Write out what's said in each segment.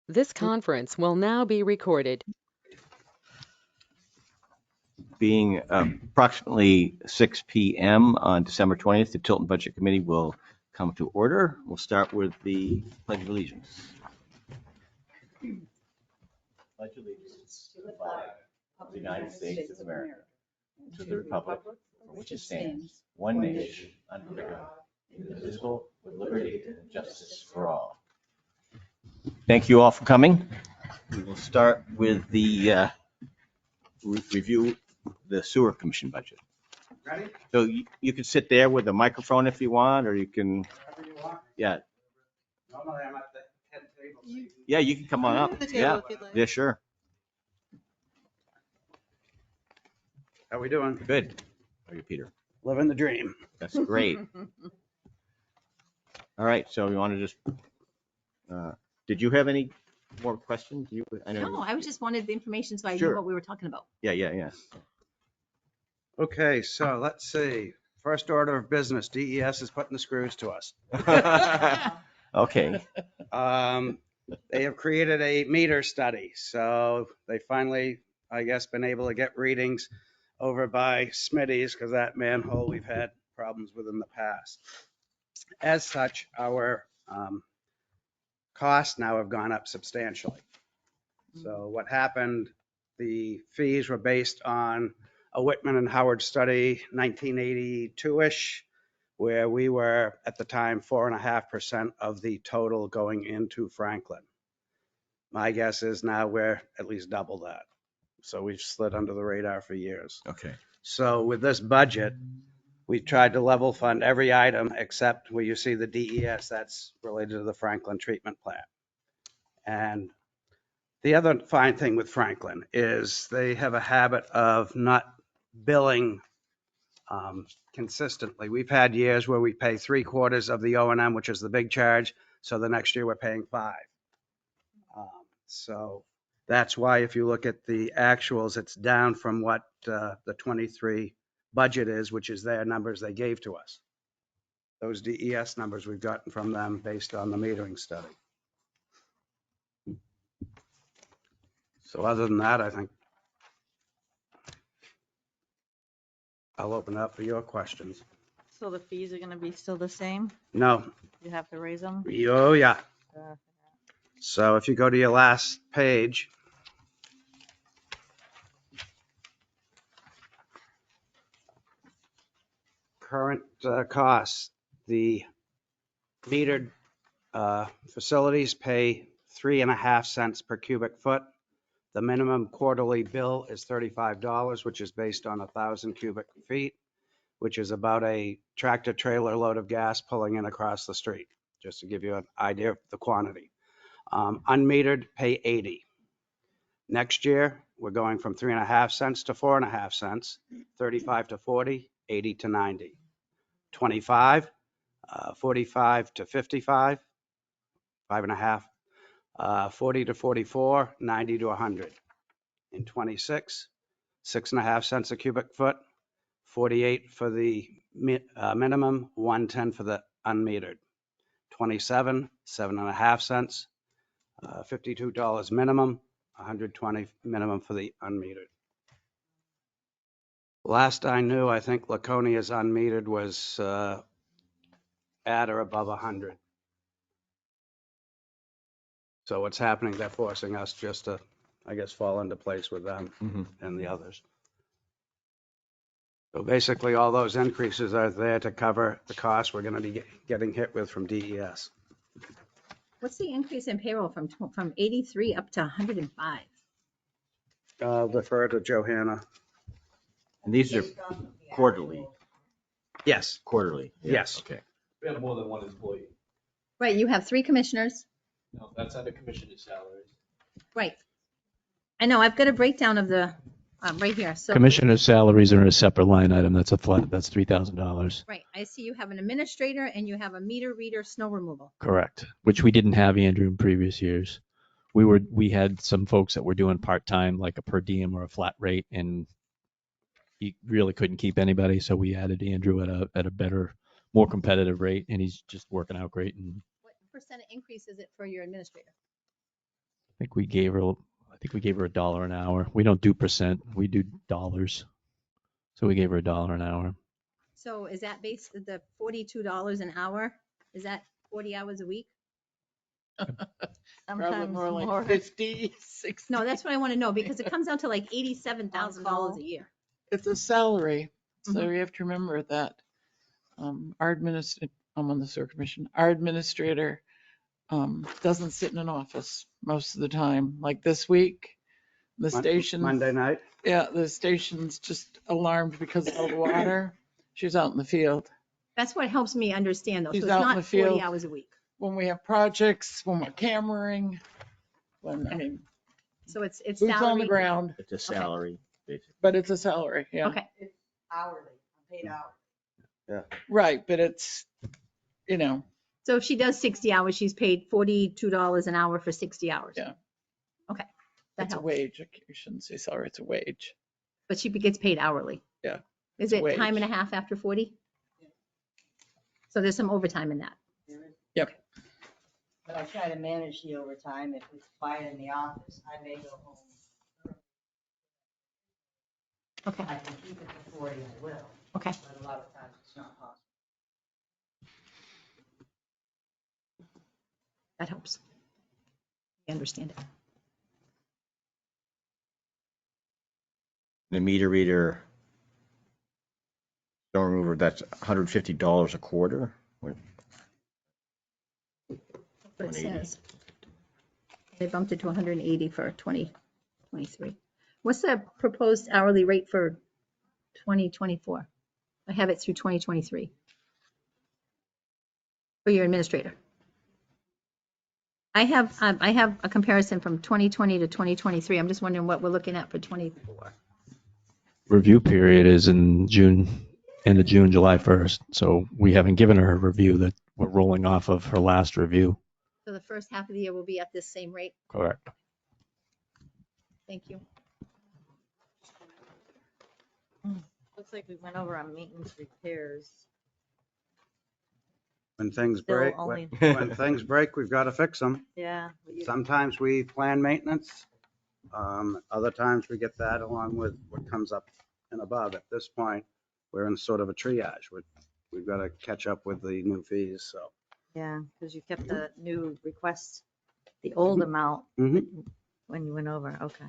This conference will now be recorded. Being approximately 6 p.m. on December 20th, the Tilton Budget Committee will come to order. We'll start with the Pledge of Allegiance. Pledge allegiance to the flag of the United States of America, to the republic for which it stands, one nation, under God, indivisible, with liberty and justice for all. Thank you all for coming. We will start with the review the sewer commission budget. Ready? So you can sit there with a microphone if you want, or you can, Whatever you want. yeah, Normally I'm at the head table. So you can- yeah, you can come on up. The table Yeah, if you'd like. yeah, sure. How we doing? Good. How are you, Peter? Living the dream. That's great. All right, so we want to just, did you have any more questions? I know. No, I was just wanted the information so I knew Sure. what we were talking about. Yeah. Okay, so let's see. First order of business, DES is putting the screws to us. Okay, They have created a meter study, so they finally, I guess, been able to get readings over by Smitty's because that manhole we've had problems with in the past. As such, our costs now have gone up substantially. So what happened, the fees were based on a Whitman and Howard study, 1982-ish, where we were at the time 4.5% of the total going into Franklin. My guess is now we're at least double that. So we've slid under the radar for years. okay. So with this budget, we tried to level fund every item except where you see the DES, that's related to the Franklin treatment plant. And the other fine thing with Franklin is they have a habit of not billing consistently. We've had years where we pay 3/4 of the O&M, which is the big charge. So the next year we're paying 5. So that's why if you look at the actuals, it's down from what the 23 budget is, which is their numbers they gave to us. Those DES numbers we've gotten from them based on the metering study. So other than that, I think I'll open it up for your questions. So the fees are going to be still the same? No, You have to raise them? oh yeah. So if you go to your last page, current costs, the metered facilities pay 3.5 cents per cubic foot. The minimum quarterly bill is $35, which is based on 1,000 cubic feet, which is about a tractor trailer load of gas pulling in across the street, just to give you an idea of the quantity. Unmetered pay 80. Next year, we're going from 3.5 cents to 4.5 cents, 35 to 40, 80 to 90. 25, 45 to 55, 5.5, 40 to 44, 90 to 100. In 26, 6.5 cents a cubic foot, 48 for the minimum, 110 for the unmetered. 27, 7.5 cents, $52 minimum, 120 minimum for the unmetered. Last I knew, I think Laconia's unmetered was at or above 100. So what's happening, they're forcing us just to, I guess, fall into place with them and the others. So basically, all those increases are there to cover the costs we're going to be getting hit with from DES. What's the increase in payroll from 83 up to 105? I'll defer to Johanna. And these are quarterly, Yes, Yeah, Yes. Okay. We have more than one employee. Right, you have 3 commissioners. No, that's under commissioner's salaries. Right. I know, I've got a breakdown of the, right here. So Commissioner's salaries are in a separate line item. That's that's $3,000. right, I see you have an administrator and you have a meter reader, snow removal. Correct. Which we didn't have, Andrew, in previous years. We had some folks that were doing part-time, like a per diem or a flat rate, and he really couldn't keep anybody. So we added Andrew at a better, more competitive rate, and he's just working out great. And What percent increase is it for your administrator? think we gave her $1 an hour. We don't do percent, we do dollars. So we gave her $1 an hour. So is that based, the $42 an hour? Is that 40 hours a week? Probably Sometimes more like more. 50, 60. No, that's what I want to know because it comes out to like $87,000 a year. It's a salary, so Mhm. you have to remember that. I'm on the sewer commission. Our administrator doesn't sit in an office most of the time. Like this week, the station. Monday night. Yeah, the station's just alarmed because of all the water. She's out in the field. That's what helps me understand though. So She's it's out in not the 40 field. hours a week. When we have projects, when we're cameraing, So it's boots on the salary. ground, It's a salary, basically. but it's a salary, yeah. Okay. Hourly, I'm paid hourly. Right, but it's, So if she does 60 hours, she's paid $42 an hour for 60 hours. Yeah. Okay. That it's a helps. wage. I shouldn't say salary, it's a wage. But she gets paid hourly. Yeah. Is It's a it time and a wage. half after 40? So there's some overtime in that. Yep. But I try to manage the overtime. If it's quiet in the office, I may go home. Okay. I can keep it to 40, I will, Okay. but a lot of times it's not possible. That helps. I understand it. The meter reader, stone remover, that's $150 a quarter. What it 180. says. They bumped it to 180 for 2023. What's the proposed hourly rate for 2024? I have it through 2023. For your administrator. I have a comparison from 2020 to 2023. I'm just wondering what we're looking at for 24. Review period is in June, end of June, July 1st. So we haven't given her a review, that we're rolling off of her last review. So the first half of the year will be at this same rate. Correct. Thank you. Looks like we went over on maintenance repairs. When things Still break, only- when things break, we've got to fix them. Yeah. but you- Sometimes we plan maintenance. Other times we get that along with what comes up and above. At this point, we're in sort of a triage. We've got to catch up with the new fees, so. Yeah, because you kept the new request, the old amount Mhm. when you went over. Okay.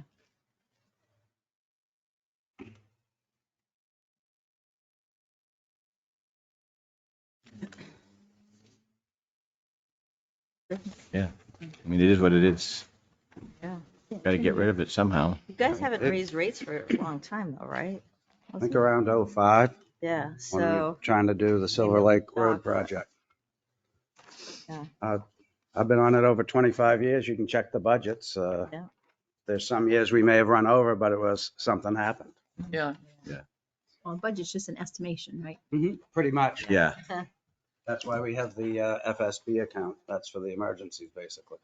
Yeah. I mean, it is what it is. Yeah. Got to get rid of it somehow. You guys haven't raised rates for a long time though, right? I think around '05, Yeah, when we so, were trying to do the Silver Lake Road project. Yeah. I've been on it over 25 years. You can check the budgets. Yeah. There's some years we may have run over, but it was something happened. Yeah. Well, budget's just an estimation, right? Pretty much. Yeah. That's why we have the FSB account. That's for the emergencies, basically.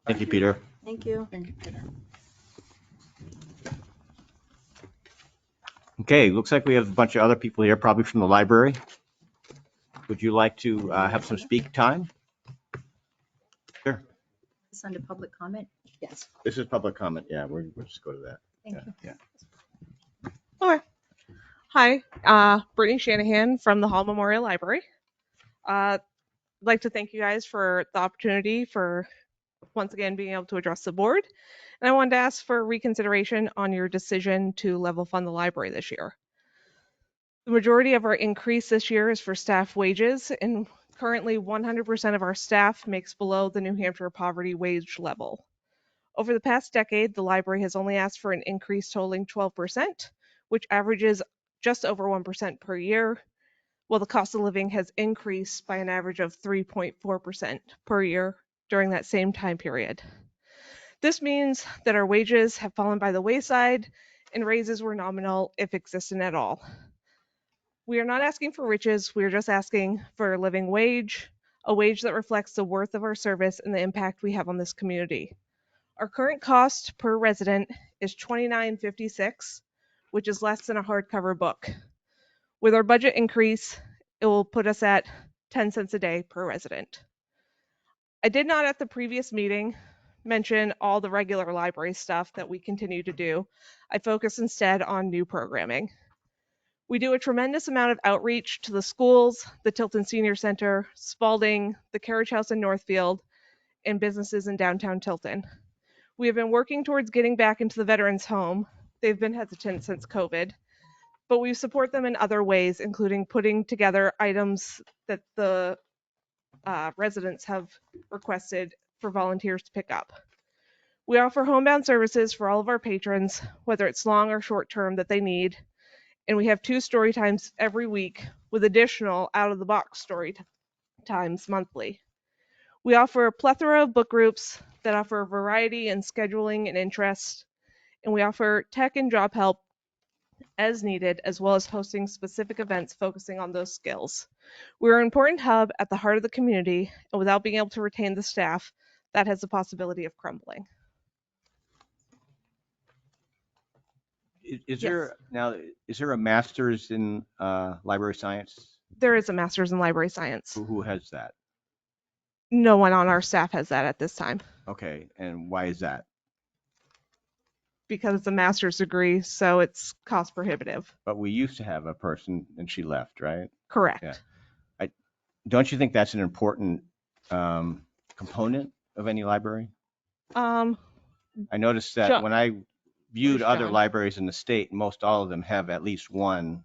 Thank you, Peter. thank you. Thank you, Peter. Okay, looks like we have a bunch of other people here, probably from the library. Would you like to have some speak time? Sure. It's under public comment. Yes. This is public comment. Yeah, we'll just go to that. Thank Yeah, you. yeah. Hi, Brittany Shanahan from the Hall Memorial Library. I'd like to thank you guys for the opportunity for once again being able to address the board. And I wanted to ask for reconsideration on your decision to level fund the library this year. The majority of our increase this year is for staff wages, and currently 100% of our staff makes below the New Hampshire poverty wage level. Over the past decade, the library has only asked for an increase totaling 12%, which averages just over 1% per year, while the cost of living has increased by an average of 3.4% per year during that same time period. This means that our wages have fallen by the wayside and raises were nominal, if existent at all. We are not asking for riches, we are just asking for a living wage, a wage that reflects the worth of our service and the impact we have on this community. Our current cost per resident is $29.56, which is less than a hardcover book. With our budget increase, it will put us at 10 cents a day per resident. I did not at the previous meeting mention all the regular library stuff that we continue to do. I focus instead on new programming. We do a tremendous amount of outreach to the schools, the Tilton Senior Center, Spalding, the Carriage House in Northfield, and businesses in downtown Tilton. We have been working towards getting back into the Veterans Home. They've been hesitant since COVID, but we support them in other ways, including putting together items that the residents have requested for volunteers to pick up. We offer homebound services for all of our patrons, whether it's long or short term that they need. And we have 2 story times every week with additional out of the box story times monthly. We offer a plethora of book groups that offer variety in scheduling and interest. And we offer tech and job help as needed, as well as hosting specific events focusing on those skills. We're an important hub at the heart of the community, and without being able to retain the staff, that has the possibility of crumbling. Is there a master's in library science? There is a master's in library science. Who has that? No one on our staff has that at this time Okay, and why is that? because it's a master's degree, so it's cost prohibitive. But we used to have a person and she left, right? Correct. Yeah. Don't you think that's an important component of any library? Um, I noticed that John- when I viewed other John? libraries in the state, most all of them have at least one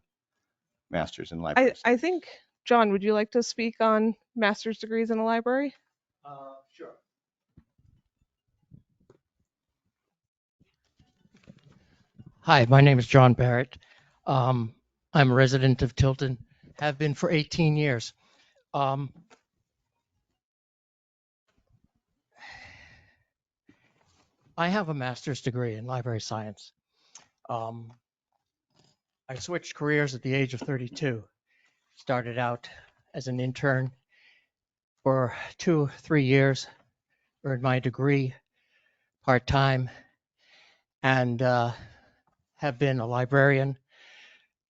master's in library I science. think, John, would you like to speak on master's degrees in a library? Sure. Hi, my name is John Barrett. I'm a resident of Tilton, have been for 18 years. I have a master's degree in library science. I switched careers at the age of 32. Started out as an intern for 2-3 years, earned my degree part-time, and have been a librarian,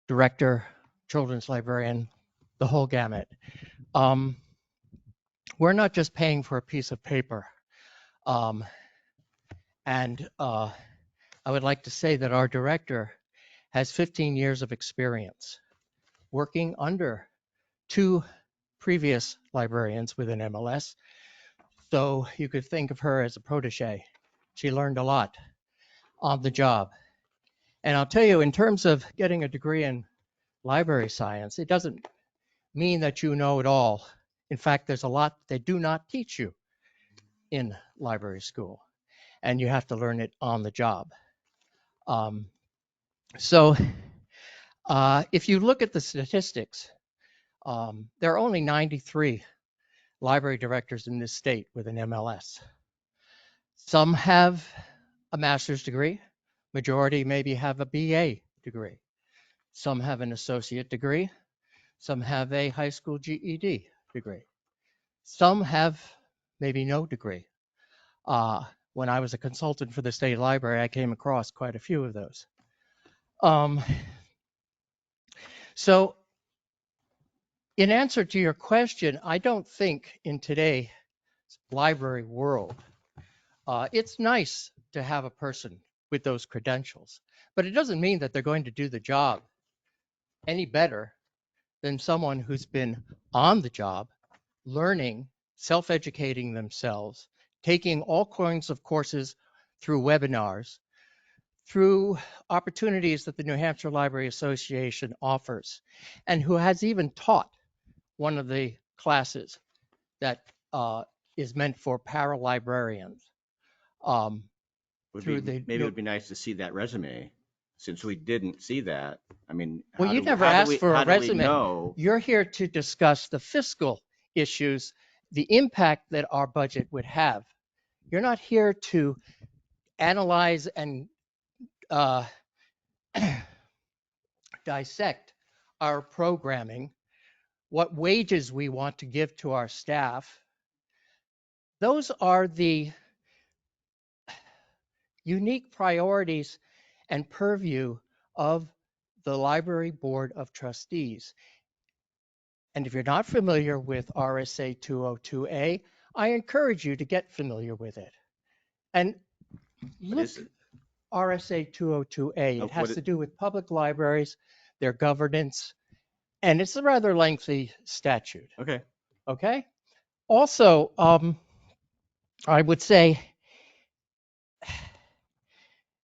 director, children's librarian, the whole gamut. We're not just paying for a piece of paper. And I would like to say that our director has 15 years of experience working under 2 previous librarians with an MLS. So you could think of her as a protege. She learned a lot on the job. And I'll tell you, in terms of getting a degree in library science, it doesn't mean that you know it all. In fact, there's a lot they do not teach you in library school, and you have to learn it on the job. So if you look at the statistics, there are only 93 library directors in this state with an MLS. Some have a master's degree. Majority maybe have a BA degree. Some have an associate degree. Some have a high school GED degree. Some have maybe no degree. When I was a consultant for the state library, I came across quite a few of those. So in answer to your question, I don't think in today's library world, it's nice to have a person with those credentials, but it doesn't mean that they're going to do the job any better than someone who's been on the job, learning, self-educating themselves, taking all kinds of courses through webinars, through opportunities that the New Hampshire Library Association offers, and who has even taught one of the classes that is meant for para-librarians. Maybe it would be nice to see that resume, since we didn't see that. I mean, Well, you never asked for a resume. You're here to discuss the fiscal issues, the impact that our budget would have. You're not here to analyze and dissect our programming, what wages we want to give to our staff. Those are the unique priorities and purview of the Library Board of Trustees. And if you're not familiar with RSA 202A, I encourage you to get familiar with it. And What look, is it? RSA 202A, Oh, it has what to do with public libraries, their governance, and it's a rather lengthy statute. Okay. Okay. Also, I would say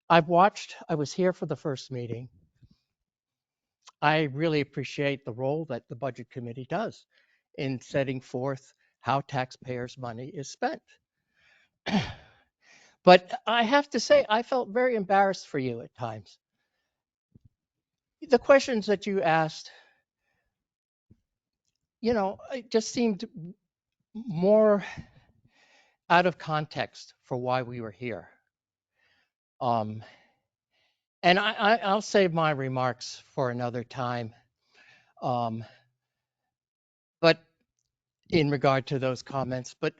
I was here for the first meeting. I really appreciate the role that the budget committee does in setting forth how taxpayers' money is spent. But I have to say, I felt very embarrassed for you at times. The questions that you asked, it just seemed more out of context for why we were here. And I'll save my remarks for another time. But in regard to those comments, but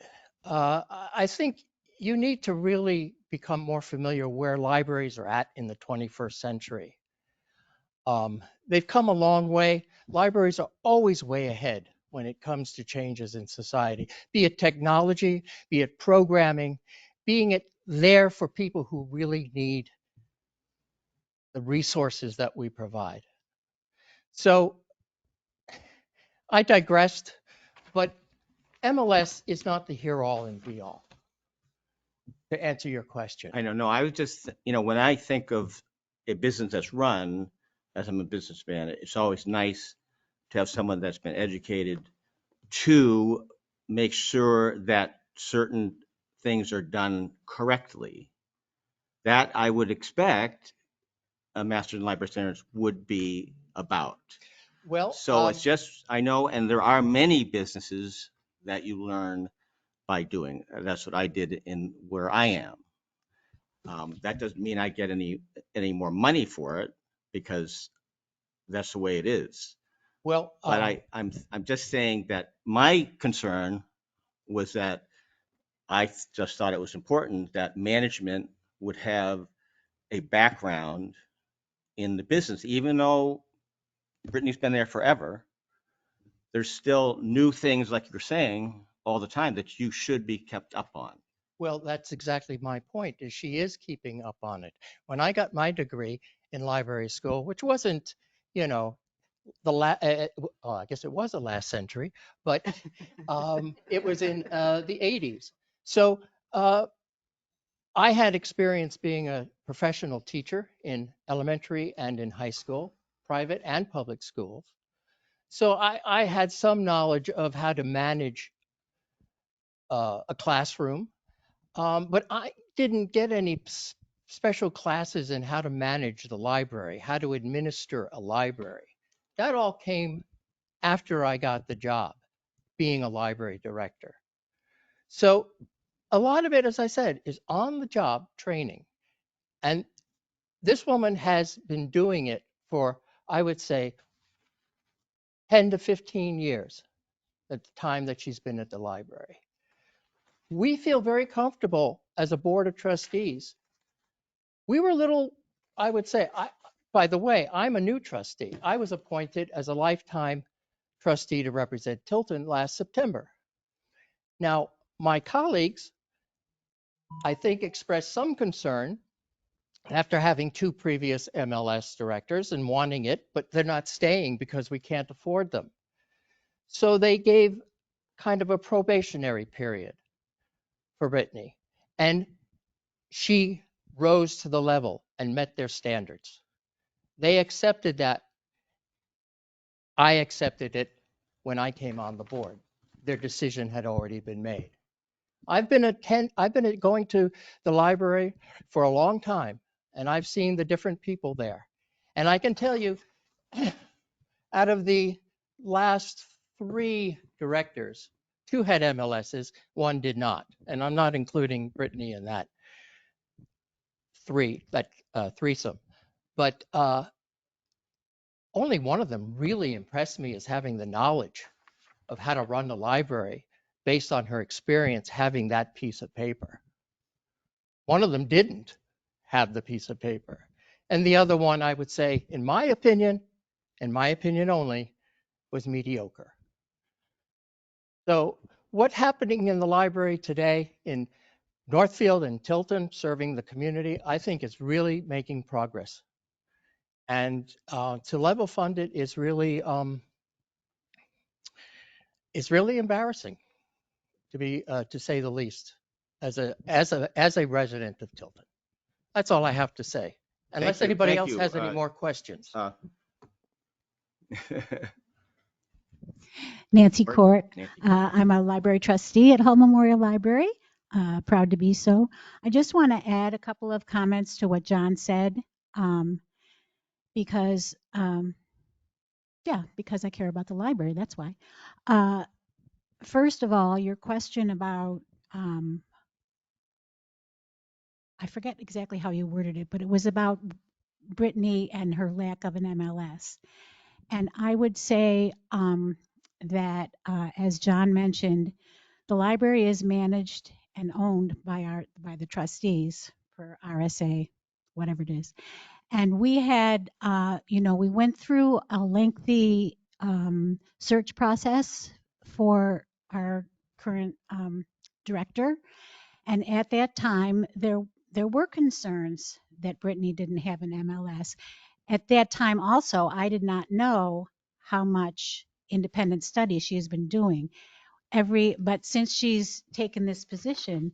I think you need to really become more familiar where libraries are at in the 21st century. They've come a long way. Libraries are always way ahead when it comes to changes in society, be it technology, be it programming, being it there for people who really need the resources that we provide. So I digressed, but MLS is not the here-all and be-all, to answer your question. I don't know. I was just, when I think of a business that's run, as I'm a businessman, it's always nice to have someone that's been educated to make sure that certain things are done correctly. That I would expect a Master in Library Standards would be about. Well, So it's just, I know, and there are many businesses that you learn by doing. That's what I did in where I am. That doesn't mean I get any more money for it, because that's the way it is. well, But I'm just saying that my concern was that I just thought it was important that management would have a background in the business, even though Brittany's been there forever. There's still new things, like you're saying, all the time that you should be kept up on. well, that's exactly my point, is she is keeping up on it. When I got my degree in library school, which wasn't, I guess it was the last century, but it was in the 80s. So I had experience being a professional teacher in elementary and in high school, private and public schools. So I had some knowledge of how to manage a classroom, but I didn't get any special classes in how to manage the library, how to administer a library. That all came after I got the job being a library director. So a lot of it, as I said, is on the job training. And this woman has been doing it for, I would say, 10 to 15 years at the time that she's been at the library. We feel very comfortable as a board of trustees. We were a little, I would say, by the way, I'm a new trustee. I was appointed as a lifetime trustee to represent Tilton last September. Now, my colleagues, I think, expressed some concern after having two previous MLS directors and wanting it, but they're not staying because we can't afford them. So they gave kind of a probationary period for Brittany. And she rose to the level and met their standards. They accepted that. I accepted it when I came on the board. Their decision had already been made. I've been going to the library for a long time, and I've seen the different people there. And I can tell you, out of the last 3 directors, 2 had MLSs, 1 did not. And I'm not including Brittany in that threesome. But only one of them really impressed me as having the knowledge of how to run the library based on her experience having that piece of paper. One of them didn't have the piece of paper. And the other one, I would say, in my opinion only, was mediocre. So what's happening in the library today in Northfield and Tilton serving the community, I think is really making progress. And to level fund it is really embarrassing, to say the least, as a resident of Tilton. That's all I have to say. Unless you. anybody Thank else you. has any more questions. Nancy Court. Nancy. I'm a library trustee at Hull Memorial Library. Proud to be so. I just want to add a couple of comments to what John said, because I care about the library. That's why. First of all, your question about I forget exactly how you worded it, but it was about Brittany and her lack of an MLS. And I would say that, as John mentioned, the library is managed and owned by the trustees for RSA, whatever it is. And we had, we went through a lengthy search process for our current director. And at that time, there were concerns that Brittany didn't have an MLS. At that time also, I did not know how much independent study she has been doing. But since she's taken this position,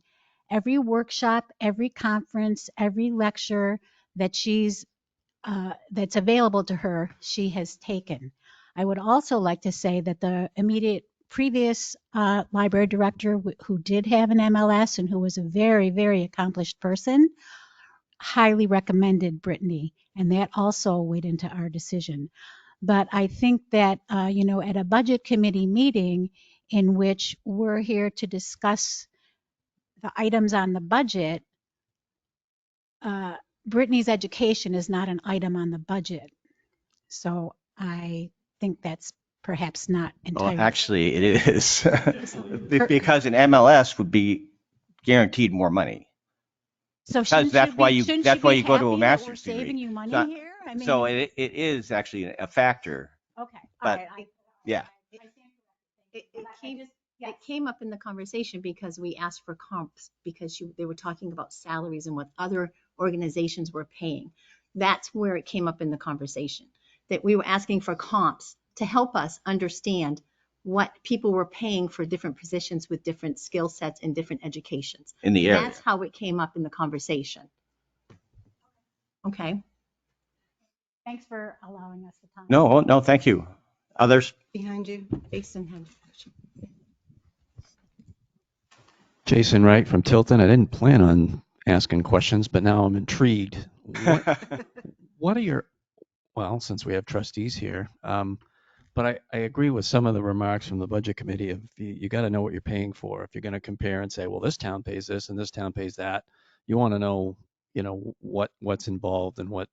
every workshop, every conference, every lecture that that's available to her, she has taken. I would also like to say that the immediate previous library director, who did have an MLS and who was a very, very accomplished person, highly recommended Brittany, and that also weighed into our decision. But I think that, at a budget committee meeting in which we're here to discuss the items on the budget, Brittany's education is not an item on the budget. So I think that's perhaps not entirely. Well, actually, it is. Because an MLS would be guaranteed more money. So Because that's why you go to a master's master's degree. Saving degree. you money So- here? I mean, So it is actually a factor. okay. but- All right. Yeah. It came up in the conversation because we asked for comps because they were talking about salaries and what other organizations were paying. That's where it came up in the conversation, that we were asking for comps to help us understand what people were paying for different positions with different skill sets and different educations. In the area. That's how it came up in the conversation. Okay. Thanks for allowing us the time. No, thank you. Others? Behind you, Jason had a question. Jason Wright from Tilton. I didn't plan on asking questions, but now I'm intrigued. What are your, well, since we have trustees here, but I agree with some of the remarks from the budget committee of you got to know what you're paying for. If you're going to compare and say, well, this town pays this and this town pays that, you want to know, what's involved and what,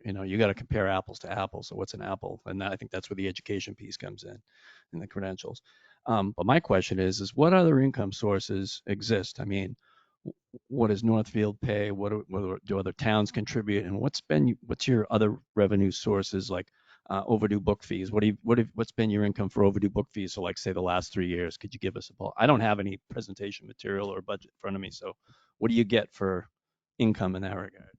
you got to compare apples to apples. So what's an apple? And I think that's where the education piece comes in and the credentials. But my question is what other income sources exist? I mean, what does Northfield pay? What do other towns contribute? And what's your other revenue sources like overdue book fees? What's been your income for overdue book fees? So like say the last 3 years, could you give us a ball? I don't have any presentation material or budget in front of me. So what do you get for income in that regard?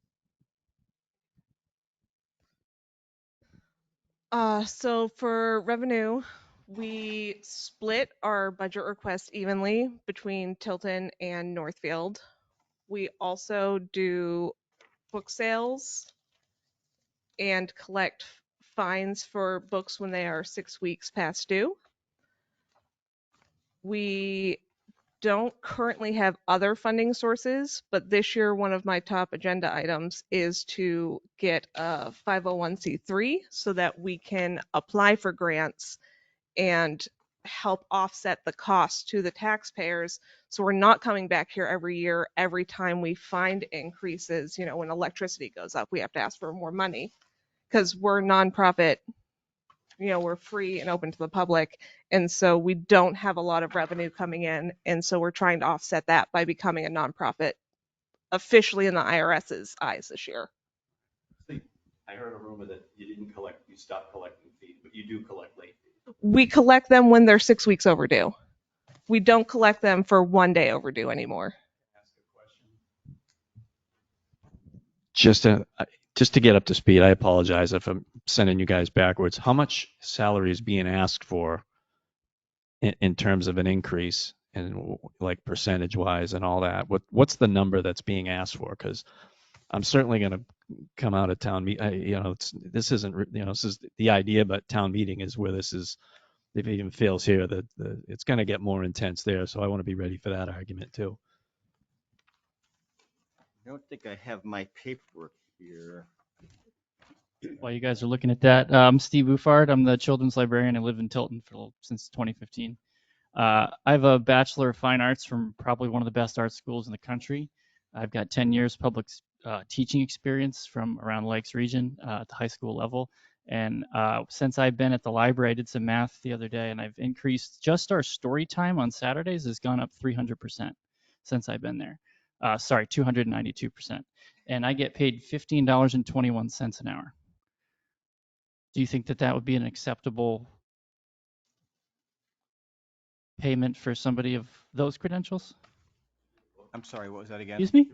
So for revenue, we split our budget request evenly between Tilton and Northfield. We also do book sales and collect fines for books when they are 6 weeks past due. We don't currently have other funding sources, but this year one of my top agenda items is to get a 501c3 so that we can apply for grants and help offset the cost to the taxpayers. So we're not coming back here every year, every time we find increases, when electricity goes up, we have to ask for more money because we're nonprofit, we're free and open to the public. And so we don't have a lot of revenue coming in. And so we're trying to offset that by becoming a nonprofit officially in the IRS's eyes this year. I heard a rumor that you stopped collecting fees, but you do collect late fees. We collect them when they're 6 weeks overdue. We don't collect them for 1 day overdue anymore. Ask a Just to get up to speed, I apologize if I'm sending you guys backwards. How much salary is being asked for in terms of an increase and like percentage wise and all that? What's the number that's being asked for? Because I'm certainly going to come out of town meeting. This isn't, this is the idea, but town meeting is where this is. If it even fails here, it's going to get more intense there. So I want to be ready for that argument too. I don't think I have my paperwork here. While you guys are looking at that, I'm Steve Buffard. I'm the children's librarian. I live in Tilton since 2015. I have a Bachelor of Fine Arts from probably one of the best art schools in the country. I've got 10 years public teaching experience from around Lakes region at the high school level. And since I've been at the library, I did some math the other day, and I've increased just our story time on Saturdays has gone up 300% since I've been there. 292%. And I get paid $15.21 an hour. Do you think that would be an acceptable payment for somebody of those credentials? I'm sorry, what was that again? Excuse me?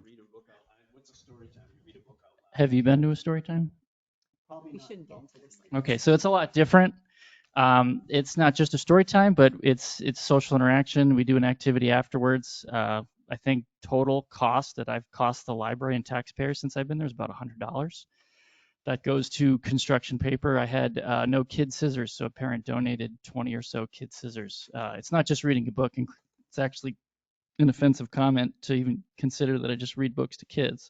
Have you been to a story time? We shouldn't get into this. Okay, so it's a lot different. It's not just a story time, but it's social interaction. We do an activity afterwards. I think total cost that I've cost the library and taxpayers since I've been there is about $100. That goes to construction paper. I had no kid scissors, so a parent donated 20 or so kid scissors. It's not just reading a book, and it's actually an offensive comment to even consider that I just read books to kids.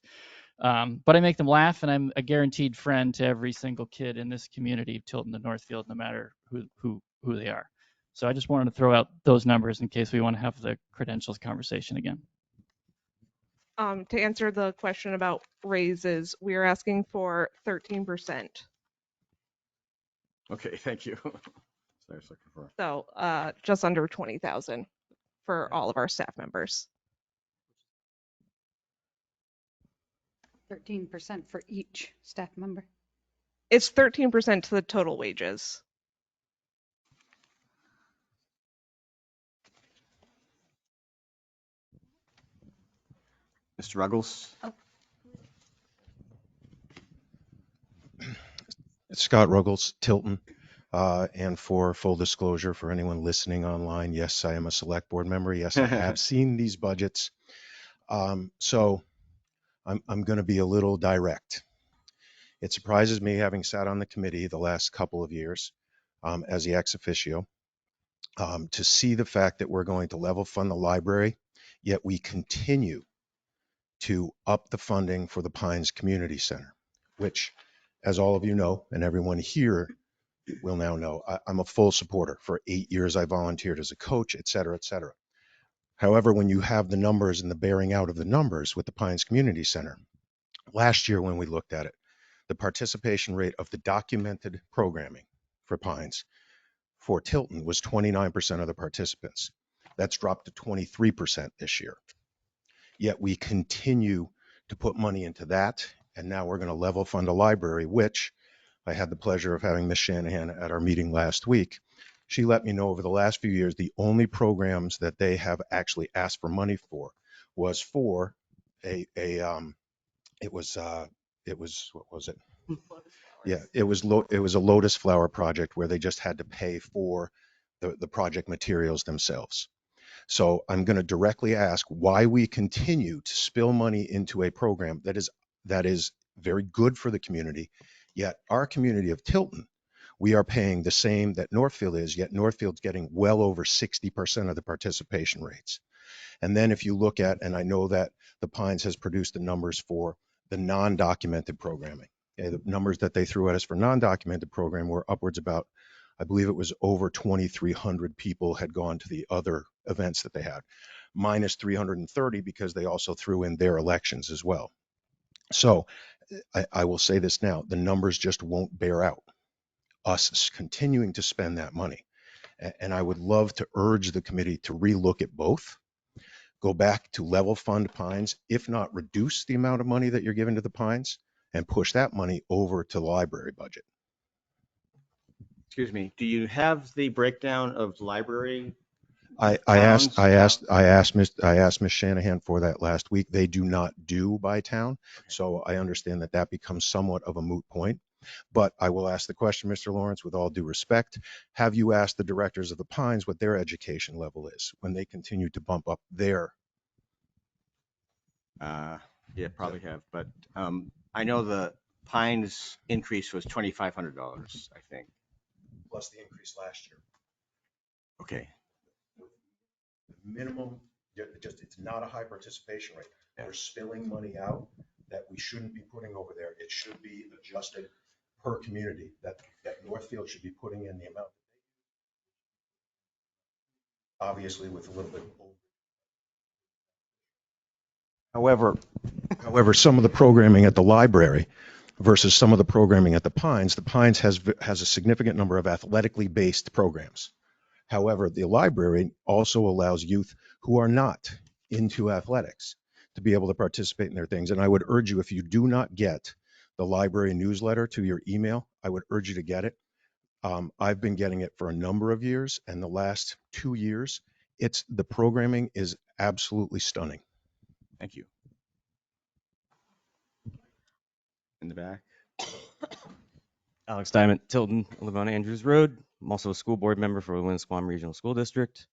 But I make them laugh, and I'm a guaranteed friend to every single kid in this community of Tilton and Northfield, no matter who they are. So I just wanted to throw out those numbers in case we want to have the credentials conversation again. To answer the question about raises, we are asking for 13%. Okay, thank you. So just under 20,000 for all of our staff members. 13% for each staff member. It's 13% to the total wages. Mr. Ruggles? Oh. Scott Ruggles, Tilton. And for full disclosure, for anyone listening online, yes, I am a select board member. Yes, I have seen these budgets. So I'm going to be a little direct. It surprises me, having sat on the committee the last couple of years as the ex officio, to see the fact that we're going to level fund the library, yet we continue to up the funding for the Pines Community Center, which, as all of you know, and everyone here will now know, I'm a full supporter. For 8 years, I volunteered as a coach, et cetera, et cetera. However, when you have the numbers and the bearing out of the numbers with the Pines Community Center, last year when we looked at it, the participation rate of the documented programming for Pines for Tilton was 29% of the participants. That's dropped to 23% this year. Yet we continue to put money into that, and now we're going to level fund a library, which I had the pleasure of having Ms. Shanahan at our meeting last week. She let me know over the last few years, the only programs that they have actually asked for money for was for it was what was it? Yeah, it was a lotus flower project where they just had to pay for the project materials themselves. So I'm going to directly ask why we continue to spill money into a program that is very good for the community, yet our community of Tilton, we are paying the same that Northfield is, yet Northfield's getting well over 60% of the participation rates. And then if you look at, and I know that the Pines has produced the numbers for the non-documented programming. Okay, the numbers that they threw at us for non-documented program were upwards about, I believe it was over 2,300 people had gone to the other events that they had, minus 330 because they also threw in their elections as well. So I will say this now, the numbers just won't bear out us continuing to spend that money. And I would love to urge the committee to relook at both, go back to level fund Pines, if not reduce the amount of money that you're giving to the Pines and push that money over to the library budget. Excuse me, do you have the breakdown of library I Towns- asked Ms. Shanahan for that last week. They do not do by town. So I understand that that becomes somewhat of a moot point. But I will ask the question, Mr. Lawrence, with all due respect, have you asked the directors of the Pines what their education level is when they continue to bump up their? Yeah, probably have, but I know the Pines increase was $2,500, I think. Plus the increase last year. Okay. Minimum, it's not a high participation rate. They're spilling money out that we shouldn't be putting over there. It should be adjusted per community, that Northfield should be putting in the amount. Obviously with a little bit. However, some of the programming at the library versus some of the programming at the Pines has a significant number of athletically based programs. However, the library also allows youth who are not into athletics to be able to participate in their things. And I would urge you, if you do not get the library newsletter to your email, I would urge you to get it. I've been getting it for a number of years, and the last 2 years, the programming is absolutely stunning. Thank you. In the back. Alex Diamond, Tilton, I live on Andrews Road. I'm also a school board member for the Winnisquam Regional School District.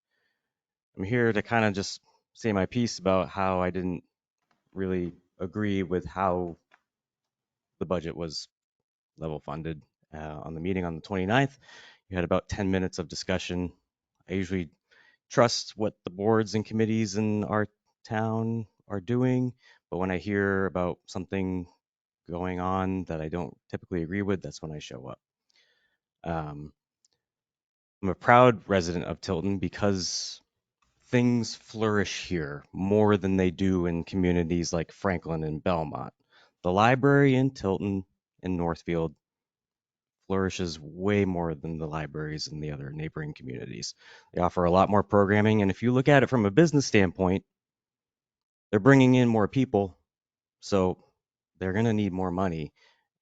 I'm here to kind of just say my piece about how I didn't really agree with how the budget was level funded. On the meeting on the 29th, you had about 10 minutes of discussion. I usually trust what the boards and committees in our town are doing, but when I hear about something going on that I don't typically agree with, that's when I show up. I'm a proud resident of Tilton because things flourish here more than they do in communities like Franklin and Belmont. The library in Tilton and Northfield flourishes way more than the libraries in the other neighboring communities. They offer a lot more programming, and if you look at it from a business standpoint, they're bringing in more people, so they're going to need more money,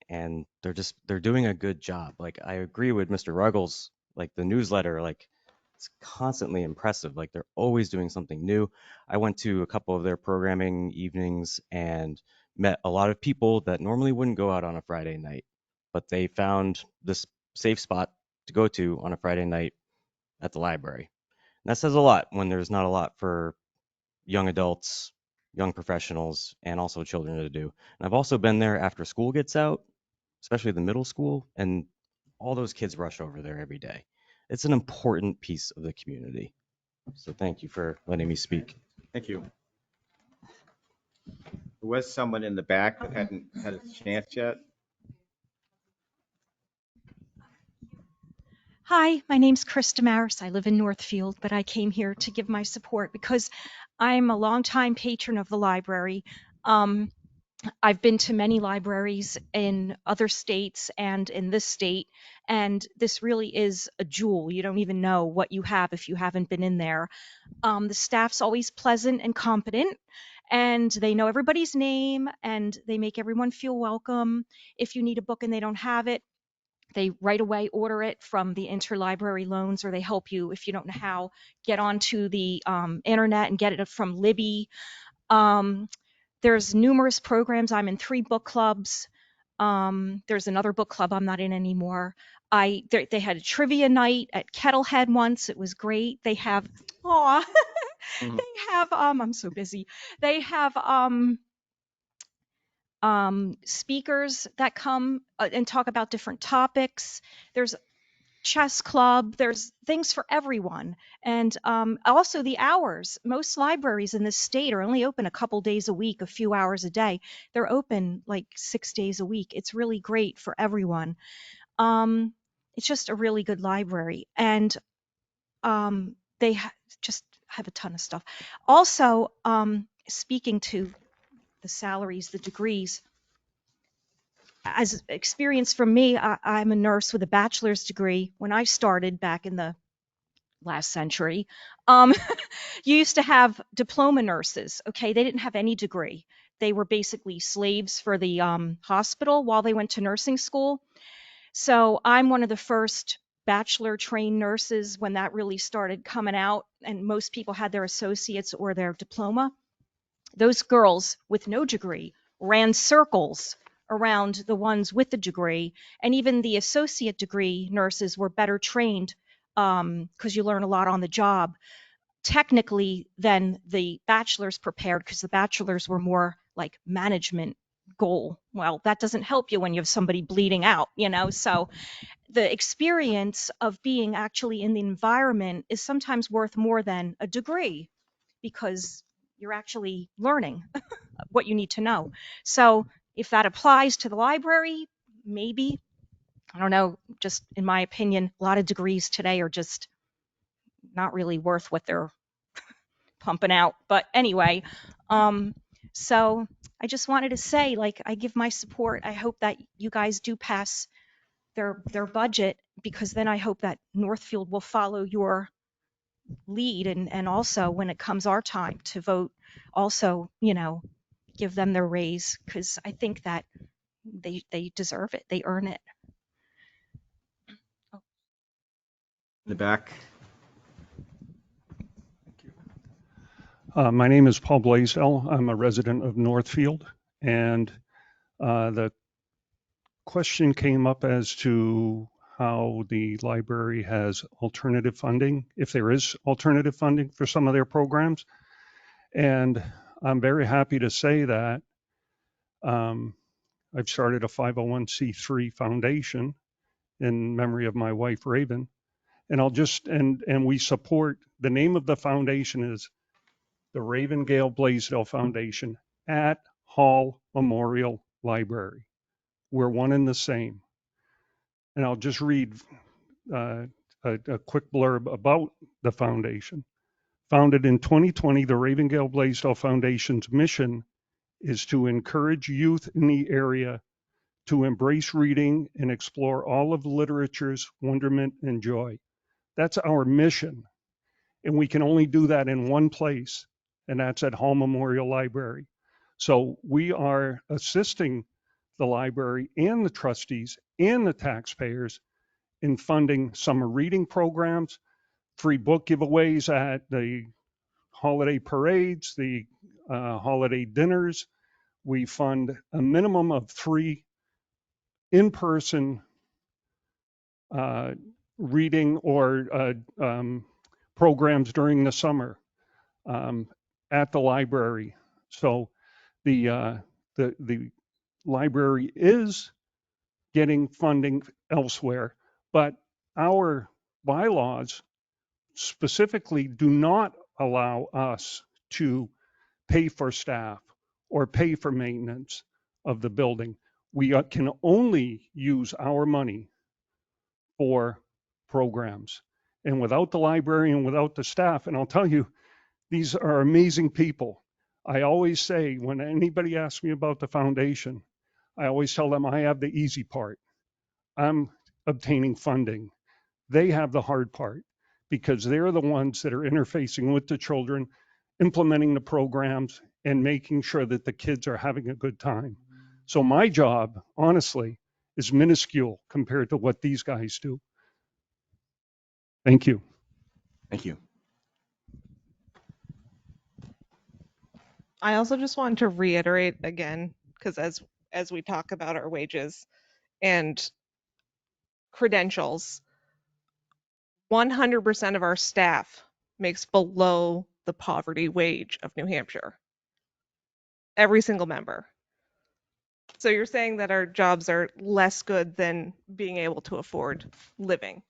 and they're doing a good job. Like, I agree with Mr. Ruggles, like the newsletter, like it's constantly impressive. Like, they're always doing something new. I went to a couple of their programming evenings and met a lot of people that normally wouldn't go out on a Friday night, but they found this safe spot to go to on a Friday night at the library. And that says a lot when there's not a lot for young adults, young professionals, and also children to do. And I've also been there after school gets out, especially the middle school, and all those kids rush over there every day. It's an important piece of the community. So thank you for letting me speak. Thank you. There was someone in the back that hadn't had a chance yet. Hi, my name's Chris Damaris. I live in Northfield, but I came here to give my support because I'm a longtime patron of the library. I've been to many libraries in other states and in this state, and this really is a jewel. You don't even know what you have if you haven't been in there. The staff's always pleasant and competent, and they know everybody's name, and they make everyone feel welcome. If you need a book and they don't have it, they right away order it from the interlibrary loans, or they help you if you don't know how, get onto the internet and get it from Libby. There's numerous programs. I'm in 3 book clubs. There's another book club I'm not in anymore. They had a trivia night at Kettlehead once. It was great. They have, they have, I'm so busy. They have speakers that come and talk about different topics. There's chess club, there's things for everyone. And also the hours. Most libraries in this state are only open a couple days a week, a few hours a day. They're open like 6 days a week. It's really great for everyone. It's just a really good library, and they just have a ton of stuff. Also, speaking to the salaries, the degrees, as experience from me, I'm a nurse with a bachelor's degree. When I started back in the last century, you used to have diploma nurses. Okay, they didn't have any degree. They were basically slaves for the hospital while they went to nursing school. So I'm one of the first bachelor trained nurses when that really started coming out, and most people had their associates or their diploma. Those girls with no degree ran circles around the ones with the degree, and even the associate degree nurses were better trained because you learn a lot on the job technically than the bachelor's prepared, because the bachelor's were more like management goal. Well, that doesn't help you when you have somebody bleeding out, so the experience of being actually in the environment is sometimes worth more than a degree, because you're actually learning what you need to know. So if that applies to the library, maybe, I don't know, just in my opinion, a lot of degrees today are just not really worth what they're pumping out. But anyway, so I just wanted to say, like, I give my support. I hope that you guys do pass their budget, because then I hope that Northfield will follow your lead, and also when it comes our time to vote, also, give them their raise, because I think that they deserve it. They earn it. In the back. My name is Paul Blaisdell. I'm a resident of Northfield, and the question came up as to how the library has alternative funding, if there is alternative funding for some of their programs. And I'm very happy to say that I've started a 501c3 foundation in memory of my wife, Raven. And and we support, the name of the foundation is the Raven Gale Blaisdell Foundation at Hall Memorial Library. We're one and the same. And I'll just read a quick blurb about the foundation. Founded in 2020, the Raven Gale Blaisdell Foundation's mission is to encourage youth in the area to embrace reading and explore all of literature's wonderment and joy. That's our mission. And we can only do that in one place, and that's at Hall Memorial Library. So we are assisting the library and the trustees and the taxpayers in funding summer reading programs, free book giveaways at the holiday parades, the holiday dinners. We fund a minimum of 3 in-person reading or programs during the summer at the library. So the library is getting funding elsewhere, but our bylaws specifically do not allow us to pay for staff or pay for maintenance of the building. We can only use our money for programs. And without the library and without the staff, and I'll tell you, these are amazing people. I always say, when anybody asks me about the foundation, I always tell them I have the easy part. I'm obtaining funding. They have the hard part, because they're the ones that are interfacing with the children, implementing the programs, and making sure that the kids are having a good time. So my job, honestly, is minuscule compared to what these guys do. Thank you. Thank you. I also just wanted to reiterate again, because as we talk about our wages and credentials, 100% of our staff makes below the poverty wage of New Hampshire. Every single member. So you're saying that our jobs are less good than being able to afford living?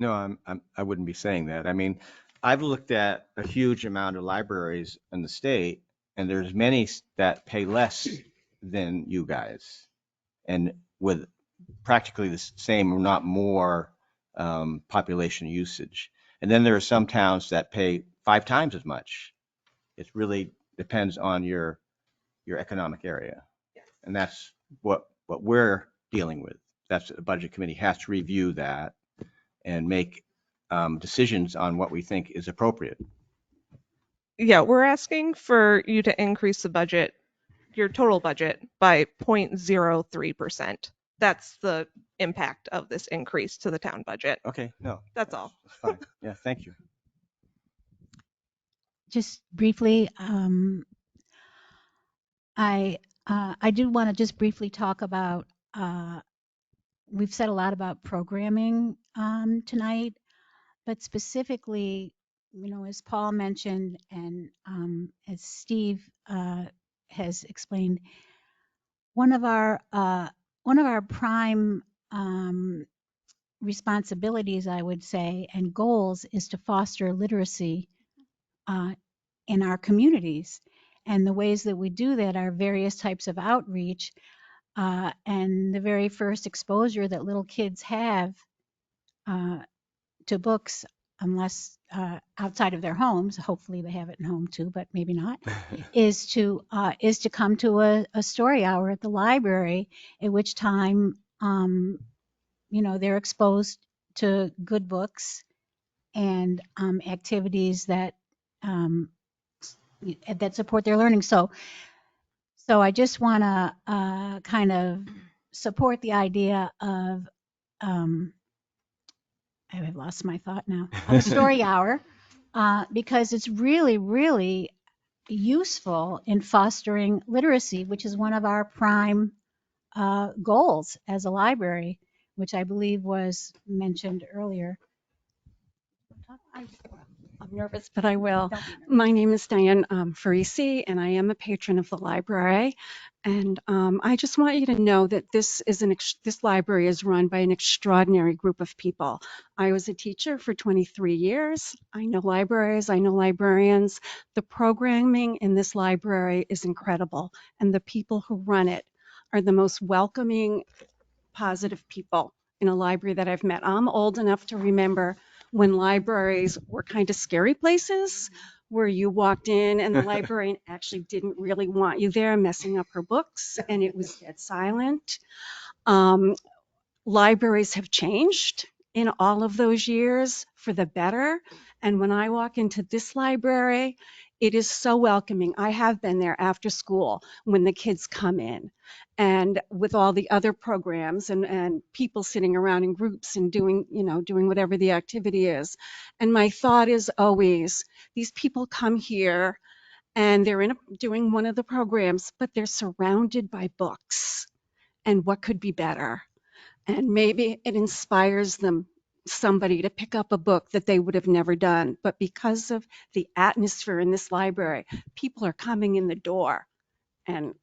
No, I wouldn't be saying that. I mean, I've looked at a huge amount of libraries in the state, and there's many that pay less than you guys, and with practically the same, or not more, population usage. And then there are some towns that pay 5 times as much. It really depends on your economic area, and that's what we're dealing with. That's the budget committee has to review that and make decisions on what we think is appropriate. Yeah, we're asking for you to increase the budget, your total budget, by 0.03%. that's the impact of this increase to the town budget. Okay, no. That's all. That's fine. Yeah, thank you. Just briefly, I do want to just briefly talk about, we've said a lot about programming tonight, but specifically, as Paul mentioned and as Steve has explained, one of our prime responsibilities, I would say, and goals is to foster literacy in our communities. And the ways that we do that are various types of outreach. And the very first exposure that little kids have to books, unless outside of their homes, hopefully they have it in home too, but maybe not, is to come to a story hour at the library, at which time they're exposed to good books and activities that support their learning. So I just want to kind of support the idea of I've lost my thought now, of a story hour, because it's really, really useful in fostering literacy, which is one of our prime goals as a library, which I believe was mentioned earlier. I'm nervous, but I will. My name is Diane Farisi, and I am a patron of the library. And I just want you to know that this library is run by an extraordinary group of people. I was a teacher for 23 years. I know libraries, I know librarians. The programming in this library is incredible, and the people who run it are the most welcoming, positive people in a library that I've met. I'm old enough to remember when libraries were kind of scary places where you walked in and the librarian actually didn't really want you there messing up her books, and it was dead silent. Libraries have changed in all of those years for the better. And when I walk into this library, it is so welcoming. I have been there after school when the kids come in, and with all the other programs and people sitting around in groups and doing whatever the activity is. And my thought is always, these people come here and they're doing one of the programs, but they're surrounded by books. And what could be better? And maybe it inspires somebody to pick up a book that they would have never done. But because of the atmosphere in this library, people are coming in the door. And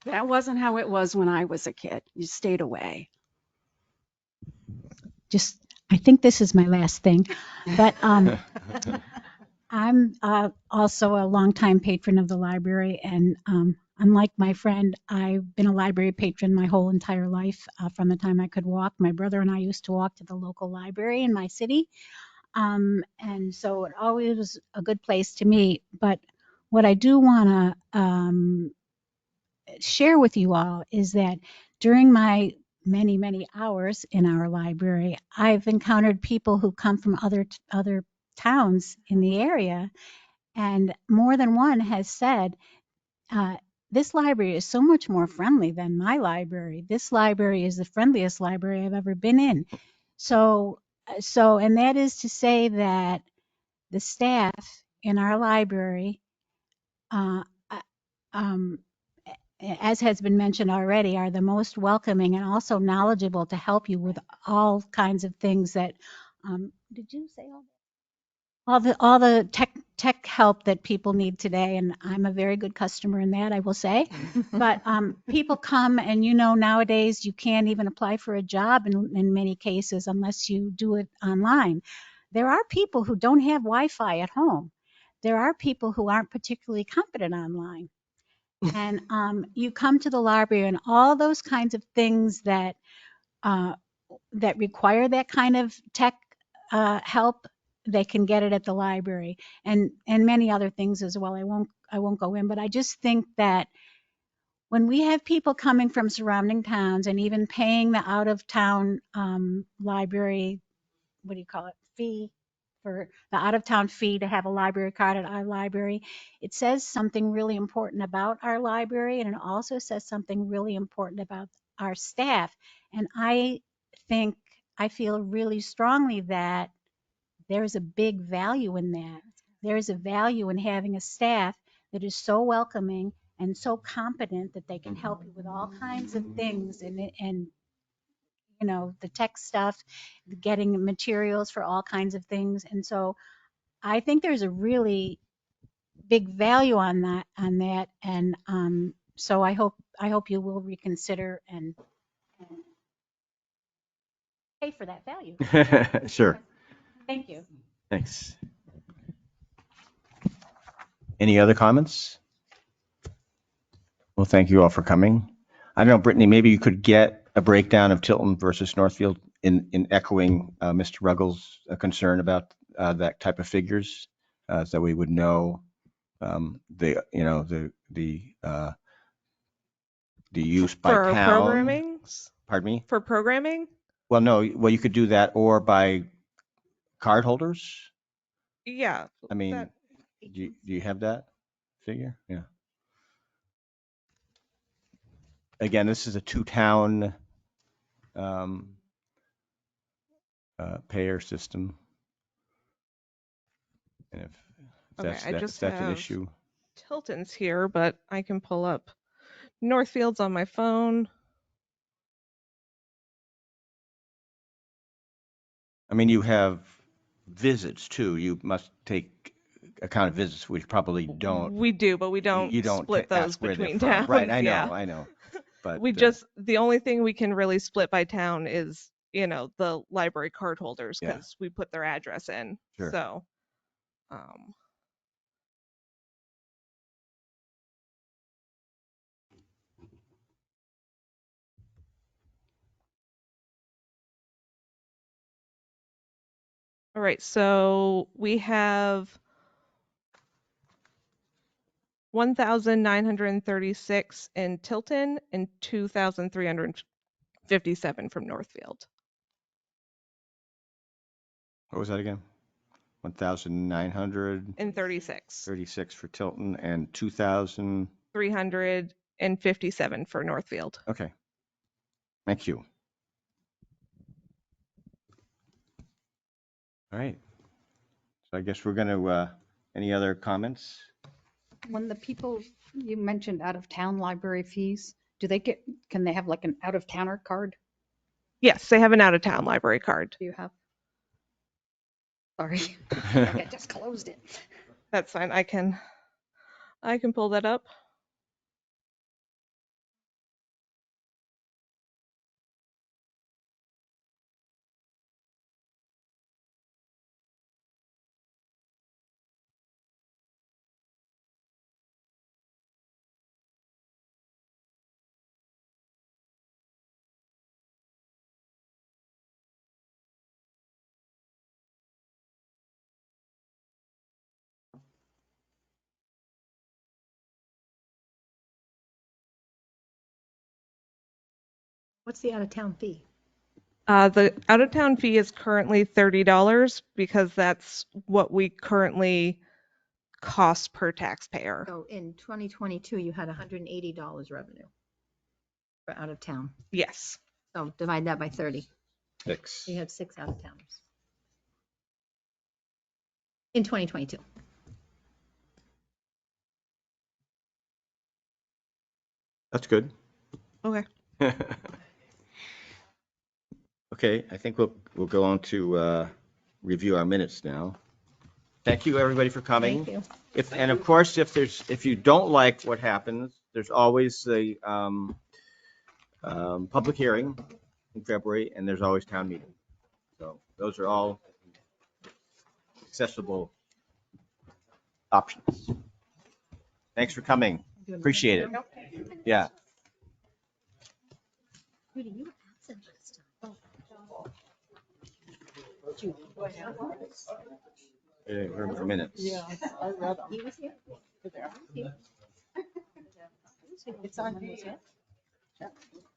that wasn't how it was when I was a kid. You stayed away. I think this is my last thing, but I'm also a longtime patron of the library, and unlike my friend, I've been a library patron my whole entire life from the time I could walk. My brother and I used to walk to the local library in my city, and so it always was a good place to meet. But what I do want to share with you all is that during my many, many hours in our library, I've encountered people who come from other towns in the area, and more than one has said, this library is so much more friendly than my library. This library is the friendliest library I've ever been in. So, and that is to say that the staff in our library, as has been mentioned already, are the most welcoming and also knowledgeable to help you with all kinds of things that, did you say all the tech help that people need today? And I'm a very good customer in that, I will say. But people come, and nowadays you can't even apply for a job in many cases unless you do it online. There are people who don't have Wi-Fi at home. There are people who aren't particularly competent online. And you come to the library, and all those kinds of things that require that kind of tech help, they can get it at the library, and many other things as well. I won't go in, but I just think that when we have people coming from surrounding towns and even paying the out of town library, what do you call it, fee, for the out of town fee to have a library card at our library, it says something really important about our library, and it also says something really important about our staff. And I feel really strongly that there's a big value in that. There is a value in having a staff that is so welcoming and so competent that they can help you with all kinds of things and the tech stuff, getting materials for all kinds of things. And so I think there's a really big value on that. And so I hope you will reconsider and pay for that value. Sure. Thank you. Thanks. Any other comments? Well, thank you all for coming. I don't know, Brittany, maybe you could get a breakdown of Tilton versus Northfield in echoing Mr. Ruggles' concern about that type of figures, so we would know the use by For town. programming? Pardon me? For programming? Well, no, well, you could do that or by card holders. Yeah. I mean, do you have that figure? Yeah. Again, this is a two-town payer system. And if that's an issue. Tilton's here, but I can pull up Northfield's on my phone. I mean, you have visits too. You must take account of visits, which probably don't. We do, but we don't, You don't split those ask where they're between from. towns. Right, I yeah. know, I know. But We just, the only thing we can really split by town is, the library card holders, Yeah. because we put their address in. Sure. So, all right, so we have 1,936 in Tilton and 2,357 from Northfield. What was that again? 1,936 36 for Tilton and 2,000. 357 for Northfield. Okay. Thank you. All right. So I guess we're going to, any other comments? When the people you mentioned out of town library fees, can they have like an out of towner card? Yes, they have an out of town library card. Do you have? Sorry, I just closed it. That's fine. I can pull that up. What's the out of town fee? The out of town fee is currently $30 because that's what we currently cost per taxpayer. So in 2022, you had $180 revenue for out of town. Yes. So divide that by 30. 6. You have 6 out of towners in 2022. That's good. Okay. Okay, I think we'll go on to review our minutes now. Thank you, everybody, for coming. Thank you. And of course, if you don't like what happens, there's always the public hearing in February, and there's always town meeting. So those are all accessible options. Thanks for coming. Appreciate it. Yeah. Judy, you were absent last time. Room for minutes. Yeah, I read them. He was here. It's on me.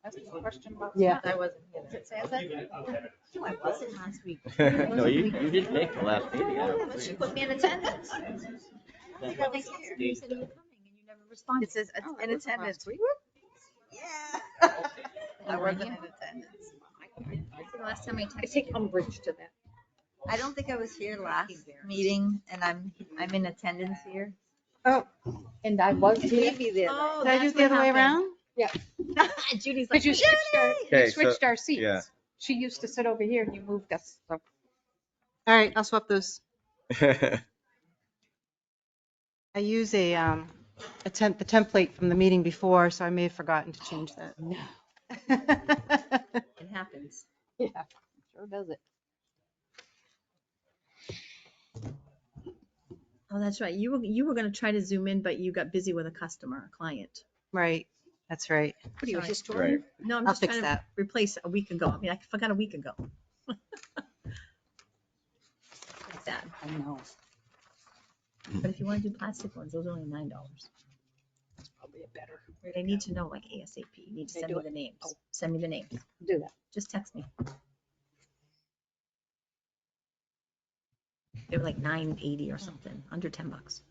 That's a question about. Yeah. I wasn't here. Does it say that? No, I wasn't last week. No, you didn't make the last meeting. I don't But she think. put me in attendance. You said you were coming and you never responded. It says in attendance. Yeah. I wasn't in attendance. The last time I take umbrage to that. I don't think I was here last meeting, and I'm in attendance here. Oh, and I was here. Maybe the Oh, Did I do it the other way around? Yeah. Judy's like, Because you Okay, so- switched our seats. yeah. She used to sit over here and you moved us. So. All right, I'll swap those. I use the template from the meeting before, so I may have forgotten to change that. it happens. Yeah, sure does it. Oh, that's right. You were going to try to zoom in, but you got busy with a customer, a client. Right, that's right. What are you, a Sorry. historian? No, I'm I'll just fix trying to that. replace a week ago. I mean, I forgot a week ago. Sad. I know. But if you want to do plastic ones, those are only $9. That's probably a better. They need to know like ASAP. You need to They send do me it. the names. Oh. Send me the names. Do that. Just text me. They were like $9.80 or something, under $10.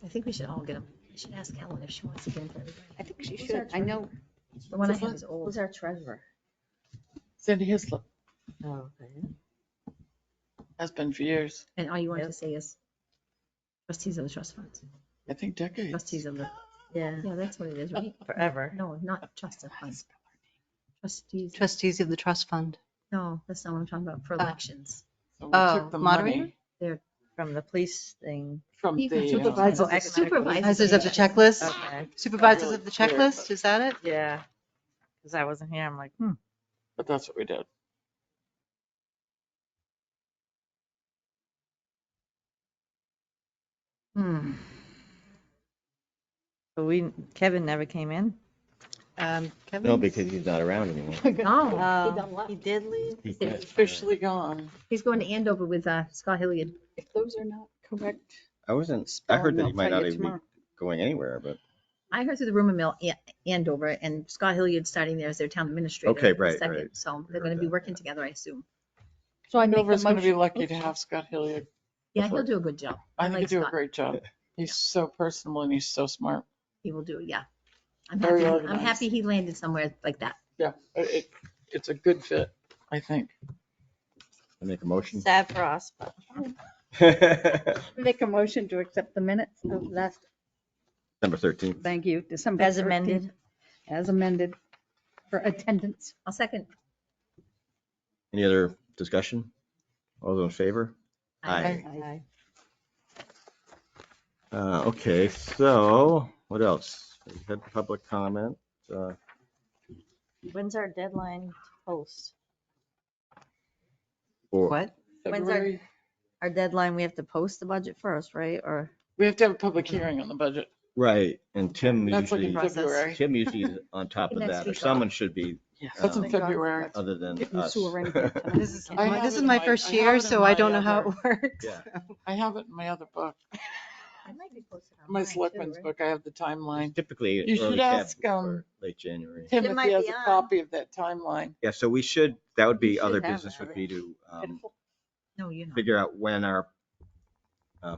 I think we should all get them. I should ask Helen if she wants to get them for everybody. I think she Who's should. our I know. The one I have is old. Who's our treasurer? Cindy Hislop. Oh, okay. Has been for years. And all you want to say is trustees of the trust funds. I think decades. Trustees of the, Yeah, yeah, that's what it is, right? forever. No, not trust of funds. Trustees. Trustees of the trust fund. No, that's not what I'm talking about, for elections. So we Oh, took the moderator? money They're From the police thing. from You can the supervise Oh, the economic supervisors of the checklist? Okay. Supervisors Supervisors really of the clear, checklist, but- is that it? yeah, Because I wasn't here, I'm like, but that's what we did. But Kevin never came in? Kevin? No, because he's not around anymore. No, He did leave? He He's quit. officially gone. he's going to Andover with Scott Hilliard. If those are not correct. I wasn't, I Spelling, heard that he I'll might tell not you even be tomorrow. going anywhere, but, I heard through the rumor mill Andover, and Scott Hilliard starting there as their town administrator. Okay, the right, second. right. So they're Heard going to be that, working yeah. together, I assume. So I make a Dover's going to be motion. lucky to have Scott Hilliard. Yeah, Before- he'll do a good job. I think like he'll do a Scott. great job. He's so personable and he's so smart. He will do it, yeah. I'm Very happy. I'm organized. happy he landed somewhere like that. Yeah, it's a good fit, I think. I make a motion. Sad for us, but. Make a motion to accept the minutes of last, Number 13. thank you, December As 13th, amended. As amended for attendance. I'll second. Any other discussion? All those in favor? Aye. Aye. Okay, so what else? We had public comment. When's our deadline to post? Or What? When's our, February, our deadline? We have to post the budget first, right? Or? we have to have a public hearing on the budget. Right, and Tim That's like in usually, February. Tim usually is on top of Next that, or week off. someone should be, That's in um, February. other than Getting us. sewer in again tonight. This is I have this it is in my my- first I have year, it in so I my don't know how it other- works. Yeah. I have it in my other book, I might be posted my online, too, selectmen's right? book. I have the timeline. Typically You should early Feb ask, or late January. Tim, It if might he has be a on. copy of that timeline. Yeah, so we should, that would be should other have business that, would be to No, you're not. figure out when our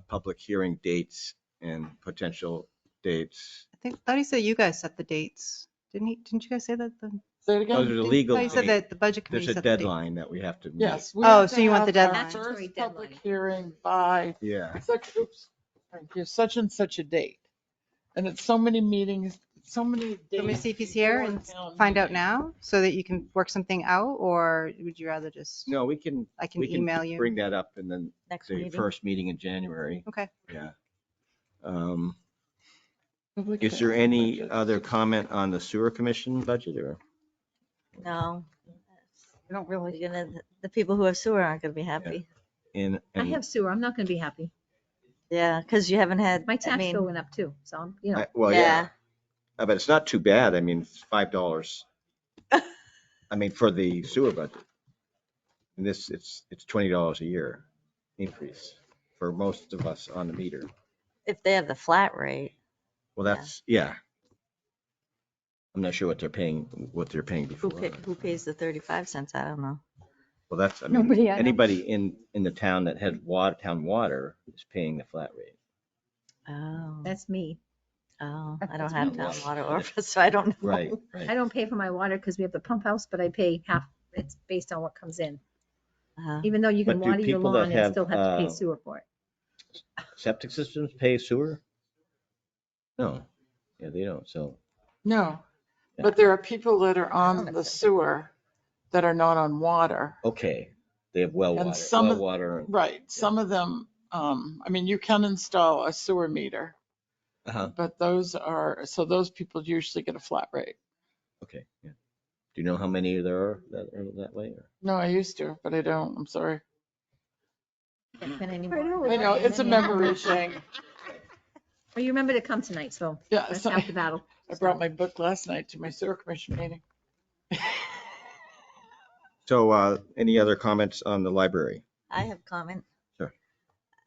public hearing dates and potential dates. Thought he said you guys set the dates. Didn't you guys say that? Say it Those again. are the legal You said date. that the budget committee There's a set the date. deadline that we have to meet. Yes. we Oh, have so to you want the have our deadline. first Statutory public deadline. hearing by Yeah, such, oops, thank you, such and such a date. And it's so many meetings, so many days. Let me see if he's here before and town find out meeting. now so that you can work something out, or would you rather just? no, we can email you. bring that up in the Next the meeting. first meeting in January. Okay. Yeah. Public Is there hearing any budget. other comment on the sewer commission budget or? No. I don't really. The people who have sewer aren't gonna be happy. I have sewer. I'm not going to be happy. Yeah, because you haven't had. My tax bill went up too. So, Well, yeah, but it's not too bad. I mean, it's $5. I mean, for the sewer budget. And this, it's $20 a year increase for most of us on the meter. If they have the flat rate. Well, that's, yeah. I'm not sure what they're paying before. Who pays the 35 cents? I don't know. Well, that's, I Nobody mean, I know. anybody in the town that had town water is paying the flat rate. Oh. that's me. Oh, I don't have town water or, so I don't know. Right, I right. don't pay for my water because we have the pump house, but I pay half, it's based on what comes in. Even though you can But do water your people that lawn and have, still have to pay sewer for it. septic systems pay sewer? No, yeah, they don't, so. No, Yeah. but there are people that are on the sewer that are not on water. Okay, they have well And water, some well of- water. Right, some of them, I mean, you can install a sewer meter, Uh-huh, but those people usually get a flat rate. okay, yeah. Do you know how many there are that way? Or? No, I used to, but I don't, I'm sorry. Can't spend any I more. know, it's a memory thing. Well, you remember to come tonight, so Yeah, that's so half the battle. I brought my book last night to my sewer commission meeting. So, any other comments on the library? I have a comment. Sure.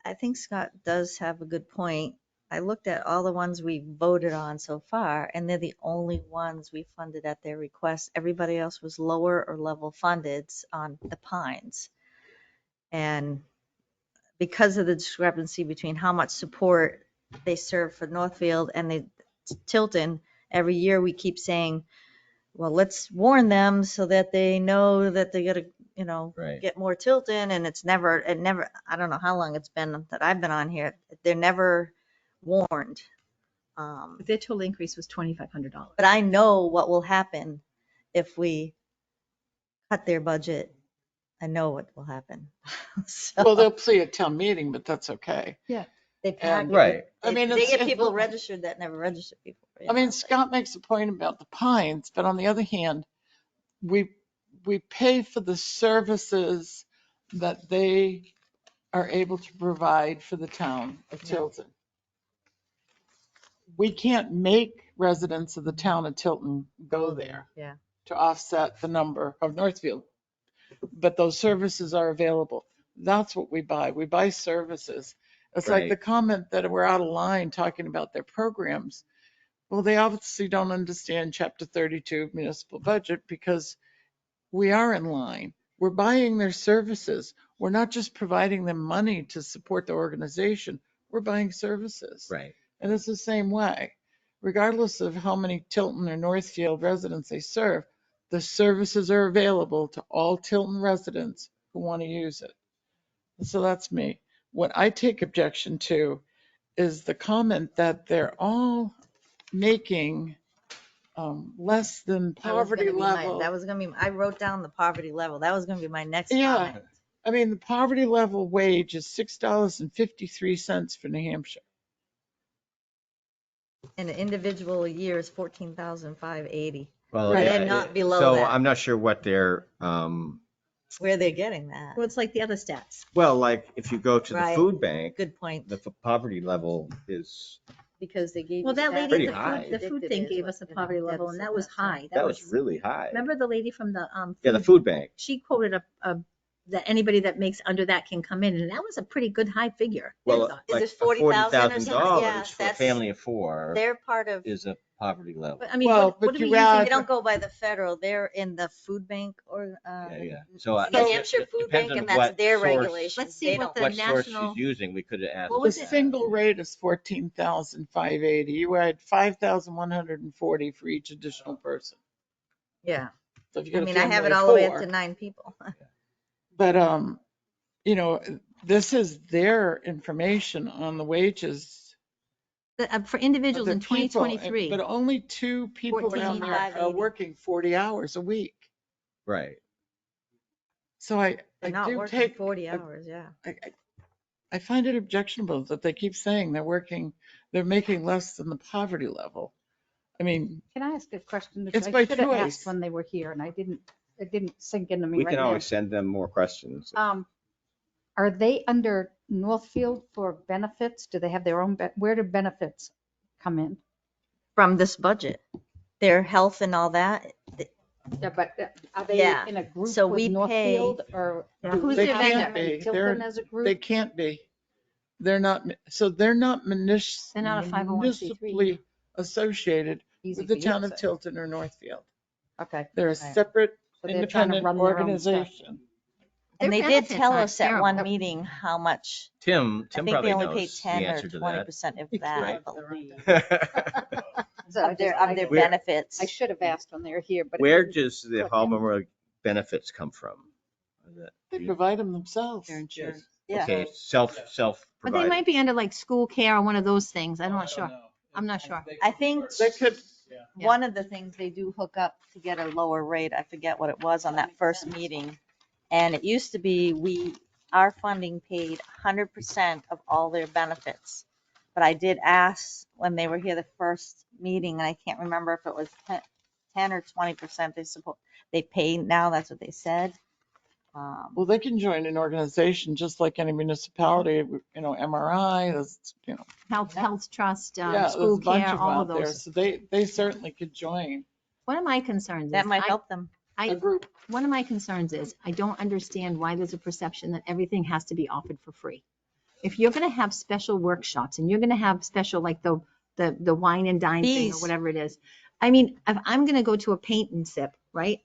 I think Scott does have a good point. I looked at all the ones we voted on so far, and they're the only ones we funded at their request. Everybody else was lower or level funded on the Pines. And because of the discrepancy between how much support they serve for Northfield and the Tilton, every year we keep saying, well, let's warn them so that they know that they gotta, Right. get more Tilton. And it never, I don't know how long it's been that I've been on here. They're never warned. But their total increase was $2,500. But I know what will happen if we cut their budget. I know what will happen. So Well, they'll play at town meeting, but that's okay. Yeah. they pack And- it. Right. I mean, They it's- get people registered that never registered people. I mean, Scott makes a point about the Pines, but on the other hand, we pay for the services that they are able to provide for the town of Tilton. We can't make residents of the town of Tilton go there Yeah. to offset the number of Northfield. But those services are available. That's what we buy. We buy services. It's like Right. the comment that we're out of line talking about their programs. Well, they obviously don't understand Chapter 32 municipal budget because we are in line. We're buying their services. We're not just providing them money to support the organization. We're buying services. Right. And it's the same way. Regardless of how many Tilton or Northfield residents they serve, the services are available to all Tilton residents who want to use it. So that's me. What I take objection to is the comment that they're all making less than poverty level. That was gonna be, I wrote down the poverty level. That was gonna be my next Yeah. comment. I mean, the poverty level wage is $6.53 for New Hampshire. And an individual a year is 14,580. Well, Right. They're not below so that. I'm not sure what they're, Where they're getting that. Well, it's like the other stats. well, like if you go to the Right. food bank, Good point. the poverty level is, Because they gave. Well, you that stats lady Pretty at high. the food thing gave us a poverty level, and that was high. that was really high. Remember the lady from the Yeah, the food bank. she quoted that anybody that makes under that can come in, and that was a pretty good high figure. Well, Is like it 40,000 or something? $40,000 Yeah, for a that's- family of four They're part of. is a poverty level. But I mean, Well, what but do we you use? add- They don't go by the federal. They're in the food bank or. Yeah. So New Hampshire it Food depends Bank, on and that's what their source- regulations. Let's see They what don't. the What source national. she's using, we could have asked. What The was it? single rate is 14,580. You add 5,140 for each additional person. Yeah. So if you I got a mean, I have family it of all the way up four- to 9 people. But, this is their information on the wages For of individuals their in people, 2023. But only 2 people down there are 14,580. working 40 hours a week. Right. So I They're not do working take, 40 hours, yeah. I find it objectionable that they keep saying they're making less than the poverty level. I mean, Can I ask a question? Which It's I by should have choice. asked when they were here, and it didn't sink into me We right can now. always send them more questions. Are they under Northfield for benefits? Do they have their own, where do benefits come in? From this budget, their health and all that. Yeah, but are they Yeah. in a group So with we Northfield or? Yeah, do who's we they their have can't them in be. Tilton as a They group? can't be. They're not They're not a 501c3. municipally associated Easy with the for you to town of say. Tilton or Northfield. Okay. They're a Right. separate So they're trying to independent run their own stuff. organization. And Their they did benefits tell aren't us at terrible. one meeting how much. Tim I think they probably only paid knows the 10 or answer to that. 20%, if You that, can't. So I of their just- benefits. I should have asked when they were here, but. it Where didn't does the click. Hall Memorial benefits come from? They provide them themselves. Their insurance. Yeah. Okay, But self-provided. they might be under like school care or one of those things. I'm not sure. I'm not sure. I think They could, one of the things they do hook up to get a lower rate, I forget what it was on that first meeting. And it used to be, our funding paid 100% of all their benefits. But I did ask when they were here the first meeting, and I can't remember if it was 10 or 20% they pay now, that's what they said. well, they can join an organization just like any municipality, MRI, Health trust, yeah, there's school a bunch care, of all them of out there. those. So they certainly could join One of my concerns That is might help them. a group. one of my concerns is I don't understand why there's a perception that everything has to be offered for free. If you're going to have special workshops and you're going to have special, like the wine and dine thing or Fees. whatever it is. I mean, if I'm going to go to a paint and sip, right?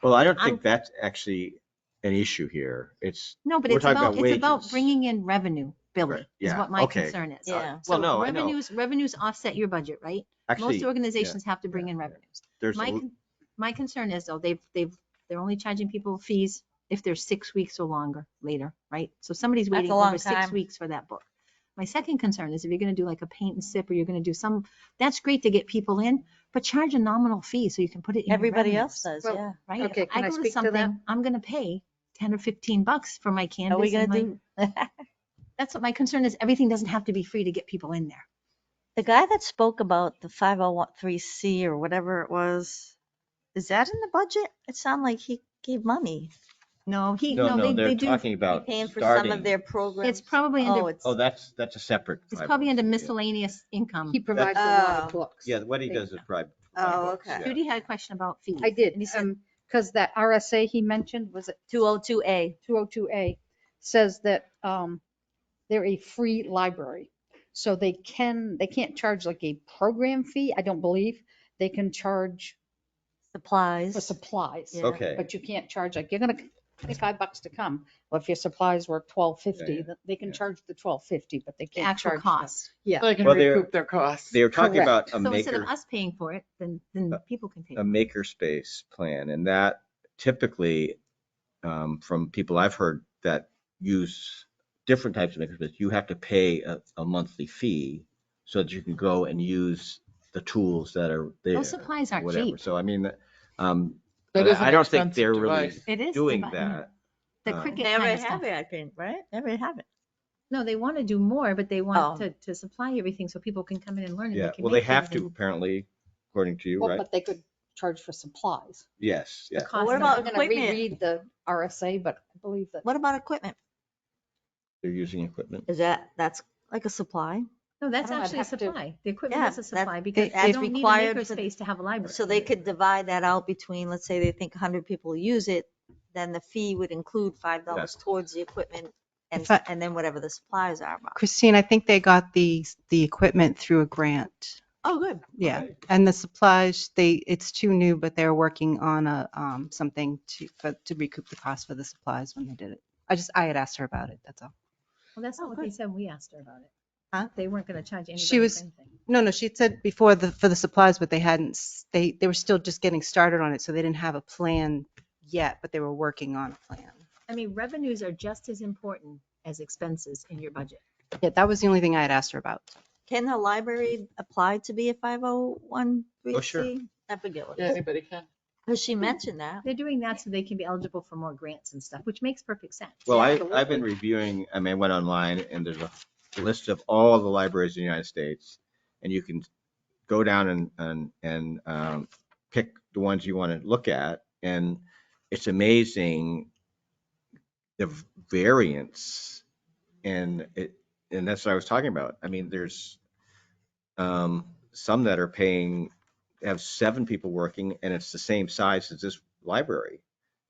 Well, I don't I'm- think that's actually an issue here. No, but we're it's talking about wages. bringing in revenue, Billy, Right, is yeah, what my okay. concern is. Yeah. Well, So no, I know. revenues offset your budget, right? Actually, Most organizations have to bring in revenues. there's My concern is though, they're only charging people fees if they're 6 weeks or longer later, right? So somebody's That's waiting a long over 6 time. weeks for that book. My second concern is if you're going to do like a paint and sip or you're going to do that's great to get people in, but charge a nominal fee so you can put it in your Everybody else revenues, does, Well, yeah. right? Okay, If can I I go to speak to that? something, I'm going to pay 10 or 15 bucks for my canvas. How are we and gonna my- do? That's what my concern is. Everything doesn't have to be free to get people in there. The guy that spoke about the 501(c) or whatever it was, is that in the budget? It sounded like he gave money. No, no, they're they do. talking about Paying for some starting. of their programs. It's probably under, Oh, that's a separate. it's probably under 501(c), yeah. miscellaneous income. He provides a lot Oh. of books. Yeah, what he does is private. Oh, okay. Judy had a question about fees. I did, And he said, because that RSA he mentioned, was it 202A. 202A, says that they're a free library. So they can't charge like a program fee, I don't believe. They can charge Supplies. for supplies. Yeah. Okay. But you can't charge, like, you're gonna pay $5 to come. Well, if your supplies were $12.50, Yeah, they can yeah. charge the $12.50, but they the can't actual charge. cost. Yeah. They can Well, they're- recoup their costs. They were talking about Correct. a So instead of maker, us paying for it, then people can pay. a makerspace plan, and that typically, from people I've heard that use different types of makerspace, you have to pay a monthly fee so that you can go and use the tools that are there. Those supplies aren't whatever. cheap. So I mean, That is an I don't think expensive they're really device. It is doing but that. The Um, cricket They kind already of have stuff. it, I think, right? They already have it. No, they want to do more, but they want Oh. to supply everything so people can come in and learn. And Yeah, can well, they make have things to and apparently, according to you, Well, right? but they could charge for supplies. Yes, the yeah. cost what of about I'm it. gonna equipment? reread the RSA, but I believe that. What about equipment? They're using equipment. That's like a supply? No, that's I don't know, I'd actually a have to- supply. The equipment Yeah, is a supply that's- because you that's don't need a required for makerspace to have a library. So they could divide that out between, let's say they think 100 people use it, then the fee would include $5 towards the equipment and If I- and then whatever the supplies are. Christine, I think they got the equipment through a grant. Oh, good. Yeah, and the supplies, it's too new, but they're working on something to recoup the cost for the supplies when they did it. I had asked her about it, that's all. Well, that's not what they said when we asked her about it. Huh? They weren't going to charge anybody She was, for anything. no, she had said before for the supplies, but they were still just getting started on it, so they didn't have a plan yet, but they were working on a plan. I mean, revenues are just as important as expenses in your budget. Yeah, that was the only thing I had asked her about. Can the library apply to be a 501(c)? Oh, sure. I forget what Yeah, it is. anybody can. Because she mentioned that. They're doing that so they can be eligible for more grants and stuff, which makes perfect sense. Well, Yeah, I've been reviewing, I mean, I went online and there's a list of all the libraries in the United States. And you can go down and pick the ones you want to look at. And it's amazing the variance. And that's what I was talking about. I mean, there's some that are have 7 people working and it's the same size as this library.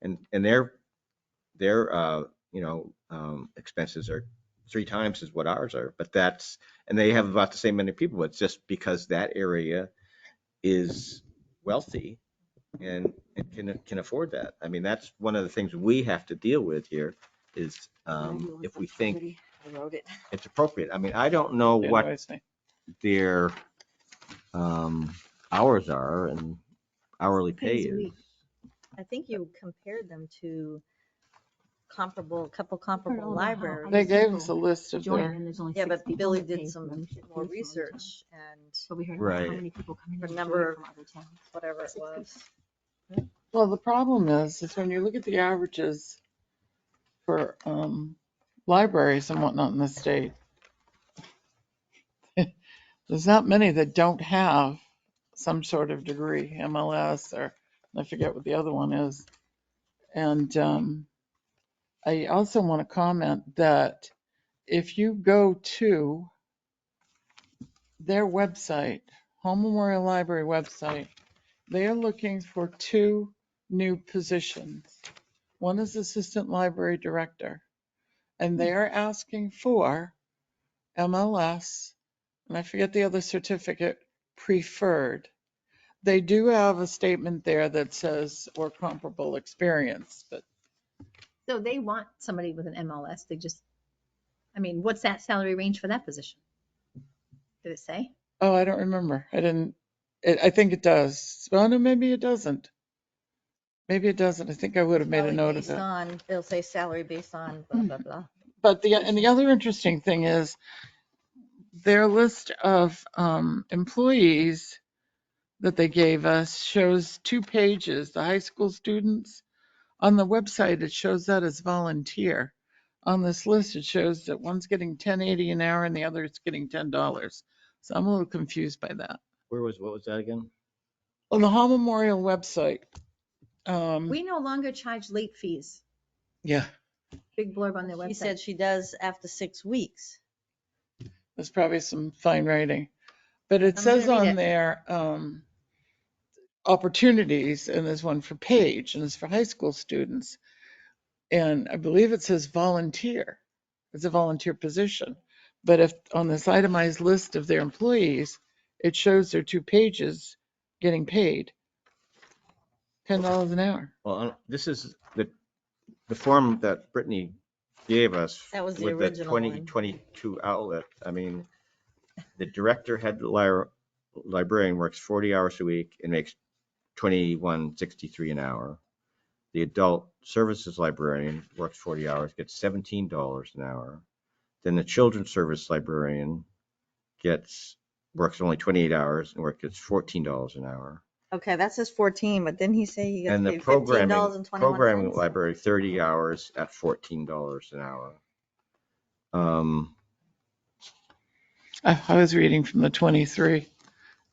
And their expenses are 3 times as what ours are, but and they have about the same many people. It's just because that area is wealthy and can afford that. I mean, that's one of the things we have to deal with here is if we think I wrote it. it's appropriate. I mean, I don't know Yeah, what no, I see. their hours are and hourly pay Pays a is. week. I think you compared them to couple comparable libraries. They gave us a list of Join, their, and there's only Yeah, 6 but people Billy that did pay some membership more fees for each research and But we heard about Right. how many people come in the and number join from other towns. whatever it was. well, the problem is when you look at the averages for libraries and whatnot in the state, there's not many that don't have some sort of degree, MLS, or I forget what the other one is. And I also want to comment that if you go to their website, Home Memorial Library website, they are looking for 2 new positions. One is Assistant Library Director, and they are asking for MLS, and I forget the other certificate, preferred. They do have a statement there that says or comparable experience, but So they want somebody with an MLS. They just, I mean, what's that salary range for that position? Did it say? oh, I don't remember. I think it does. Well, no, maybe it doesn't. Maybe it doesn't. I think I would have made a Salary note of based it. on, it'll say salary based on blah, blah, blah. But the other interesting thing is their list of employees that they gave us shows 2 pages, the high school students. On the website, it shows that as volunteer. On this list, it shows that one's getting $10.80 an hour and the other is getting $10. So I'm a little confused by that. What was that again? On the Hall Memorial website, We no longer charge late fees. yeah, Big blurb on their She website. said she does after 6 weeks. there's probably some fine writing. But it I'm says gonna read on it. there, opportunities, and there's one for Paige, and it's for high school students. And I believe it says volunteer. It's a volunteer position. But if on this itemized list of their employees, it shows their 2 pages getting paid $10 an hour. Well, this is the form that Brittany gave us That was the with the original one. 2022 outlet. I mean, the director head librarian works 40 hours a week and makes $21.63 an hour. The adult services librarian works 40 hours, gets $17 an hour. Then the children's service librarian works only 28 hours and gets $14 an hour. Okay, that says 14, but didn't he say he got And the paid programming $15.21? library, 30 hours at $14 an hour. I was reading from the 23.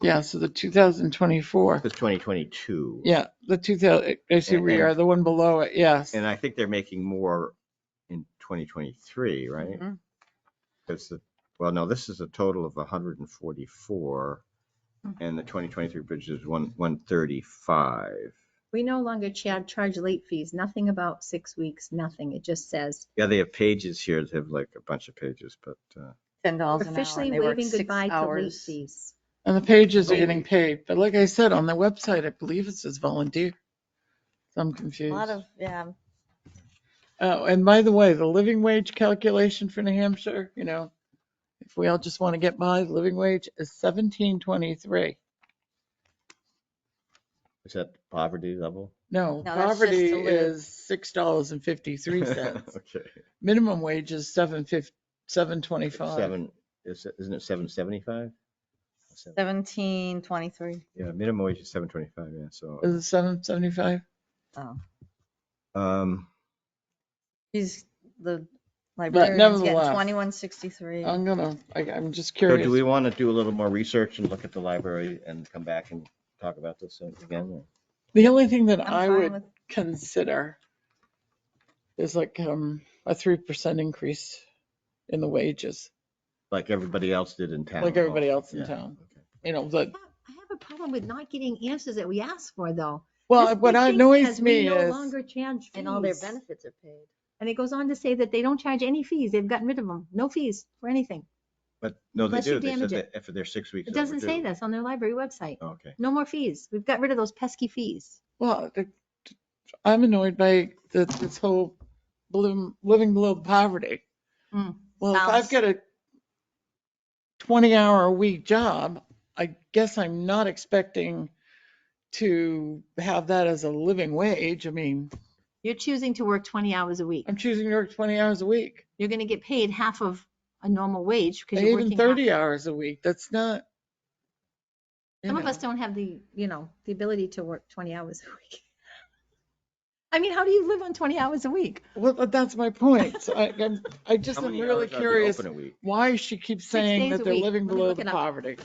Yeah, so the 2024. It's 2022. Yeah, the 2000, I see we are, the one below it, yes. And I think they're making more in 2023, right? Mhm. Because well, no, this is a total of 144, and the 2023 budget is 135. We no longer charge late fees. Nothing about 6 weeks, nothing. It just says Yeah, they have pages here. They have like a bunch of pages, but $10 an hour. officially and they work waving 6 goodbye to late hours. fees. And the pages are getting paid. But like I said, on the website, I believe it says volunteer. So I'm A confused. lot of, yeah. Oh, and by the way, the living wage calculation for New Hampshire, if we all just want to get by, the living wage is $17.23. is that poverty level? No, No, that's poverty just to live. is $6.53. Okay. Minimum wage is $7.25. Isn't it 775? 17.23. Yeah, minimum wage is 725. Yeah, so Is it $7.75? Oh. He's the librarian's getting nevertheless, $21.63. I'm just So curious. do we want to do a little more research and look at the library and come back and talk about this again? Or? The only thing that I'm I fine would with- consider is like a 3% increase in the wages, Like everybody else did in town. like everybody else in Yeah. town. I have a problem with not getting answers that we ask for, though. Well, This what big thing annoys says me we no is, longer charge fees. And all their benefits are paid. And it goes on to say that they don't charge any fees. They've gotten rid of them. No fees for anything. But no, they Unless you do. They said damage it. that if they're 6 weeks It doesn't say overdue. this on their library website. Okay. No more fees. We've got rid of those pesky fees. Well, I'm annoyed by this whole living below poverty. Mm, Well, if sounds- I've got a 20-hour-a-week job, I guess I'm not expecting to have that as a living wage. I mean, You're choosing to work 20 hours a week. I'm choosing to work 20 hours a week, You're going to get paid half of a normal wage because you're even working 30 half. hours a week. That's not. Some of us don't have the ability to work 20 hours a week. I mean, how do you live on 20 hours a week? Well, that's my point. So I just How am many really hours are they curious open a week? why she keeps 6 saying days that a they're week. living Let me below look the it up. poverty.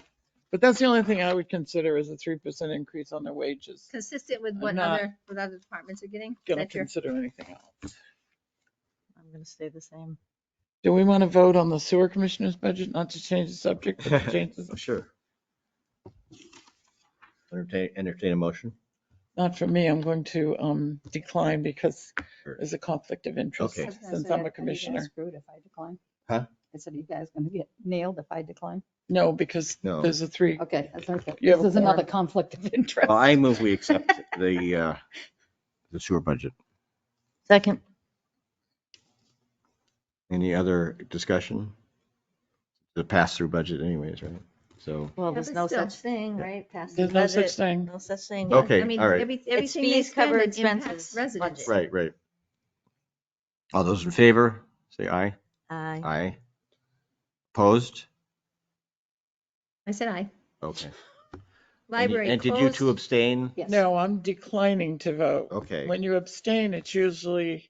But that's the only thing I would consider is a 3% increase on their wages. Consistent with what I'm not other departments are getting? Is Gonna that your- consider anything else. I'm going to stay the same. Do we want to vote on the sewer commissioner's budget, not to change the subject, but to change the, Sure. Entertain a motion. not for me, I'm going to decline because there's a conflict of interest Okay. since I'm a commissioner. Screwed if I decline. Huh? I said, you guys going to get nailed if I decline? No, because No. there's a 3. Okay, that's okay. You have This a is another quorum. conflict of interest. Well, I move we accept the sewer budget. Second. Any other discussion? The pass-through budget anyways, right? So, Well, Yeah, there's but no still. such thing, right? Pass There's the no such budget. thing. No such thing. Yeah, Okay, I mean, all right. everything they fees cover spend impacts expenses residents. budget. right. All those in favor, say aye. Aye. Aye. Opposed? I said aye. Okay. Library And did you two closed. abstain? Yes. No, I'm declining to vote. Okay. When you abstain, it's usually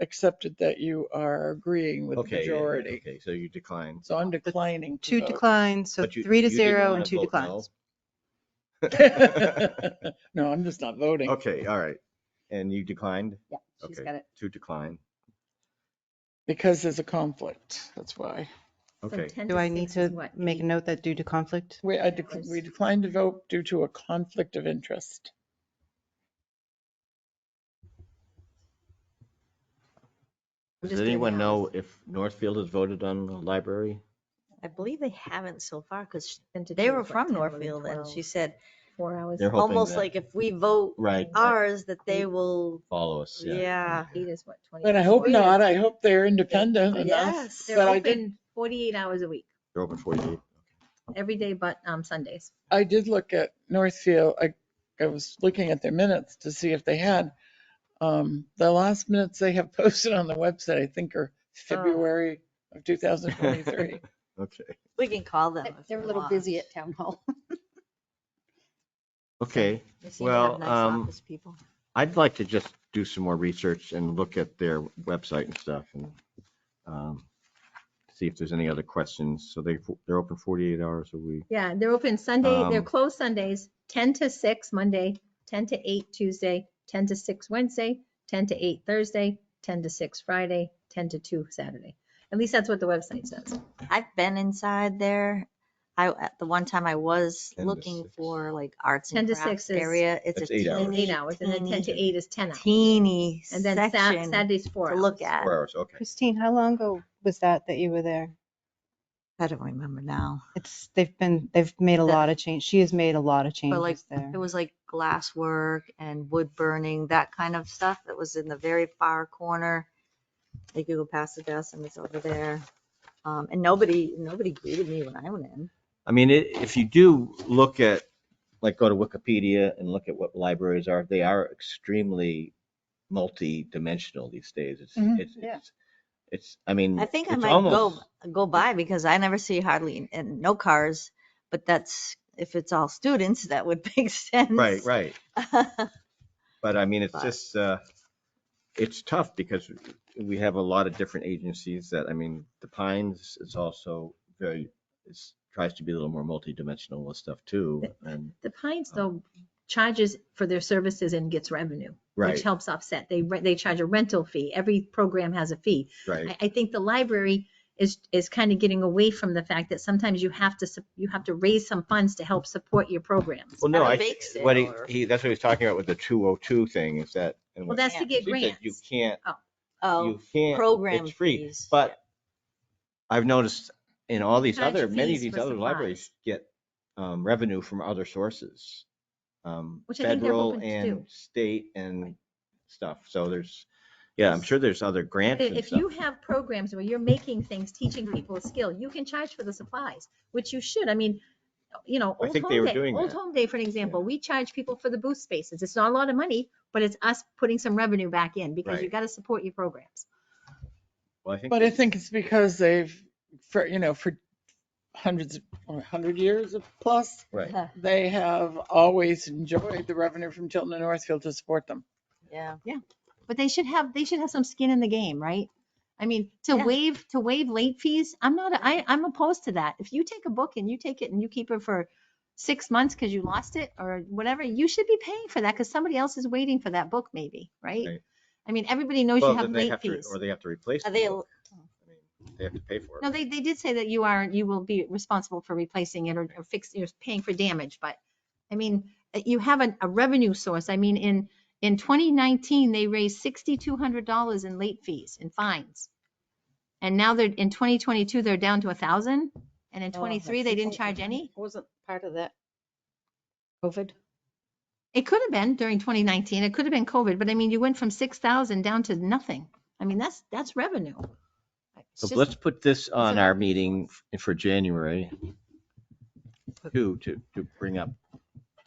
accepted that you are agreeing with the Okay. majority. Okay, so you declined. So I'm declining to 2 vote. declines, so But you 3 to you didn't 0 wanna and 2 vote declines. no? No, I'm just not voting. Okay, all right. And you declined? Yeah, she's Okay, got it. 2 decline. Because there's a conflict. That's why. From Okay. 10 Do I 6 need is to what, make a 8? note that due to conflict? We declined to vote due to a conflict of interest. Does Just do the anyone know hours. if Northfield has voted on the library? I believe they haven't so far because 10 to they 2 were is what, from 10, 11, Northfield and 12, she said 4 hours. They're hoping almost that- like if we vote Right. ours that they will, Follow us, yeah. yeah. 8 is what, 20? But I hope Weird. not. I hope they're independent enough. Yes. They're But I open did, 48 hours a week, They're open 48. every day but Sundays. I did look at Northfield. I was looking at their minutes to see if they had, the last minutes they have posted on the website, I think are February of 2023. Okay. We can call them. if They're a we little want. busy at town hall. Okay. They seem to have Well, nice office people. I'd like to just do some more research and look at their website and stuff and see if there's any other questions. So they're open 48 hours a week. Yeah, they're open Sunday, they're Um, closed Sundays, 10 to 6 Monday, 10 to 8 Tuesday, 10 to 6 Wednesday, 10 to 8 Thursday, 10 to 6 Friday, 10 to 2 Saturday. At least that's what the website says. I've been inside there. At the one time I was 10 to looking 6. for like arts 10 and to crafts 6 is- area. It's That's a 8 hours. teeny, 8 hours, and then 10 to 8 is 10 hours. teeny And then section Saturday's 4 to hours. look at. 4 hours, okay. Christine, how long ago was that you were there? I don't remember now. They've made a That- lot of change. She has made a lot of But like changes there. it was like glass work and wood burning, that kind of stuff. It was in the very far corner. You could go past the desk and it's over there. And nobody greeted me when I went in. I mean, if you do look at, like, go to Wikipedia and look at what libraries are, they are extremely multi-dimensional these days. I mean, I think I it's might almost, go by because I never see hardly and no cars, but that's if it's all students, that would make sense. right. But I mean, it's But- just, it's tough because we have a lot of different agencies that, I mean, the Pines is also tries to be a little more multi-dimensional with stuff too. And The Pines, though, charges for their services and gets revenue, Right. which helps offset. They charge a rental fee. Every program has a fee. right. I think the library is kind of getting away from the fact that sometimes you have to raise some funds to help support your programs. Well, no, At a bake sale what or- that's what he was talking about with the 202 thing is that. and Well, what- that's to get he said You grants. can't, Oh, you can't, program it's free, fees. but I've noticed And all these charge other, many of fees these for other supplies. libraries get revenue from other sources. Which I think they're Federal hoping to and do. state and stuff. So there's, yeah, I'm sure there's other grants and If you stuff. have programs where you're making things, teaching people a skill, you can charge for the supplies, which you should. I mean, I Old think they Home were Day, doing Old that. Home Day, for an example, we charge people for the booth spaces. It's not a lot of money, but it's us putting some revenue back in because you Right. got to support your programs. Well, I think But I think it's because they've, for hundreds or 100 years plus, right. they have always enjoyed the revenue from Tilton and Northfield to support them. Yeah. But they should have some skin in the game, right? I mean, to waive late fees, I'm opposed to that. If you take a book and you take it and you keep it for 6 months because you lost it or whatever, you should be paying for that because somebody else is waiting for that book maybe, right? Right. I mean, everybody knows Well, you have then they late have to, fees. or they have to replace Are the they, book. I mean, they have to pay for it. No, they did say that you will be responsible for replacing it or you're paying for damage, but I mean, you have a revenue source. I mean, in 2019, they raised $6,200 in late fees and fines. And now they're in 2022, they're down to 1,000. And in 23, they didn't charge any. Wasn't part of that COVID? It could have been during 2019. It could have been COVID, but I mean, you went from 6,000 down to nothing. I mean, that's revenue. It's So just- let's put this on a- our meeting for January to bring up,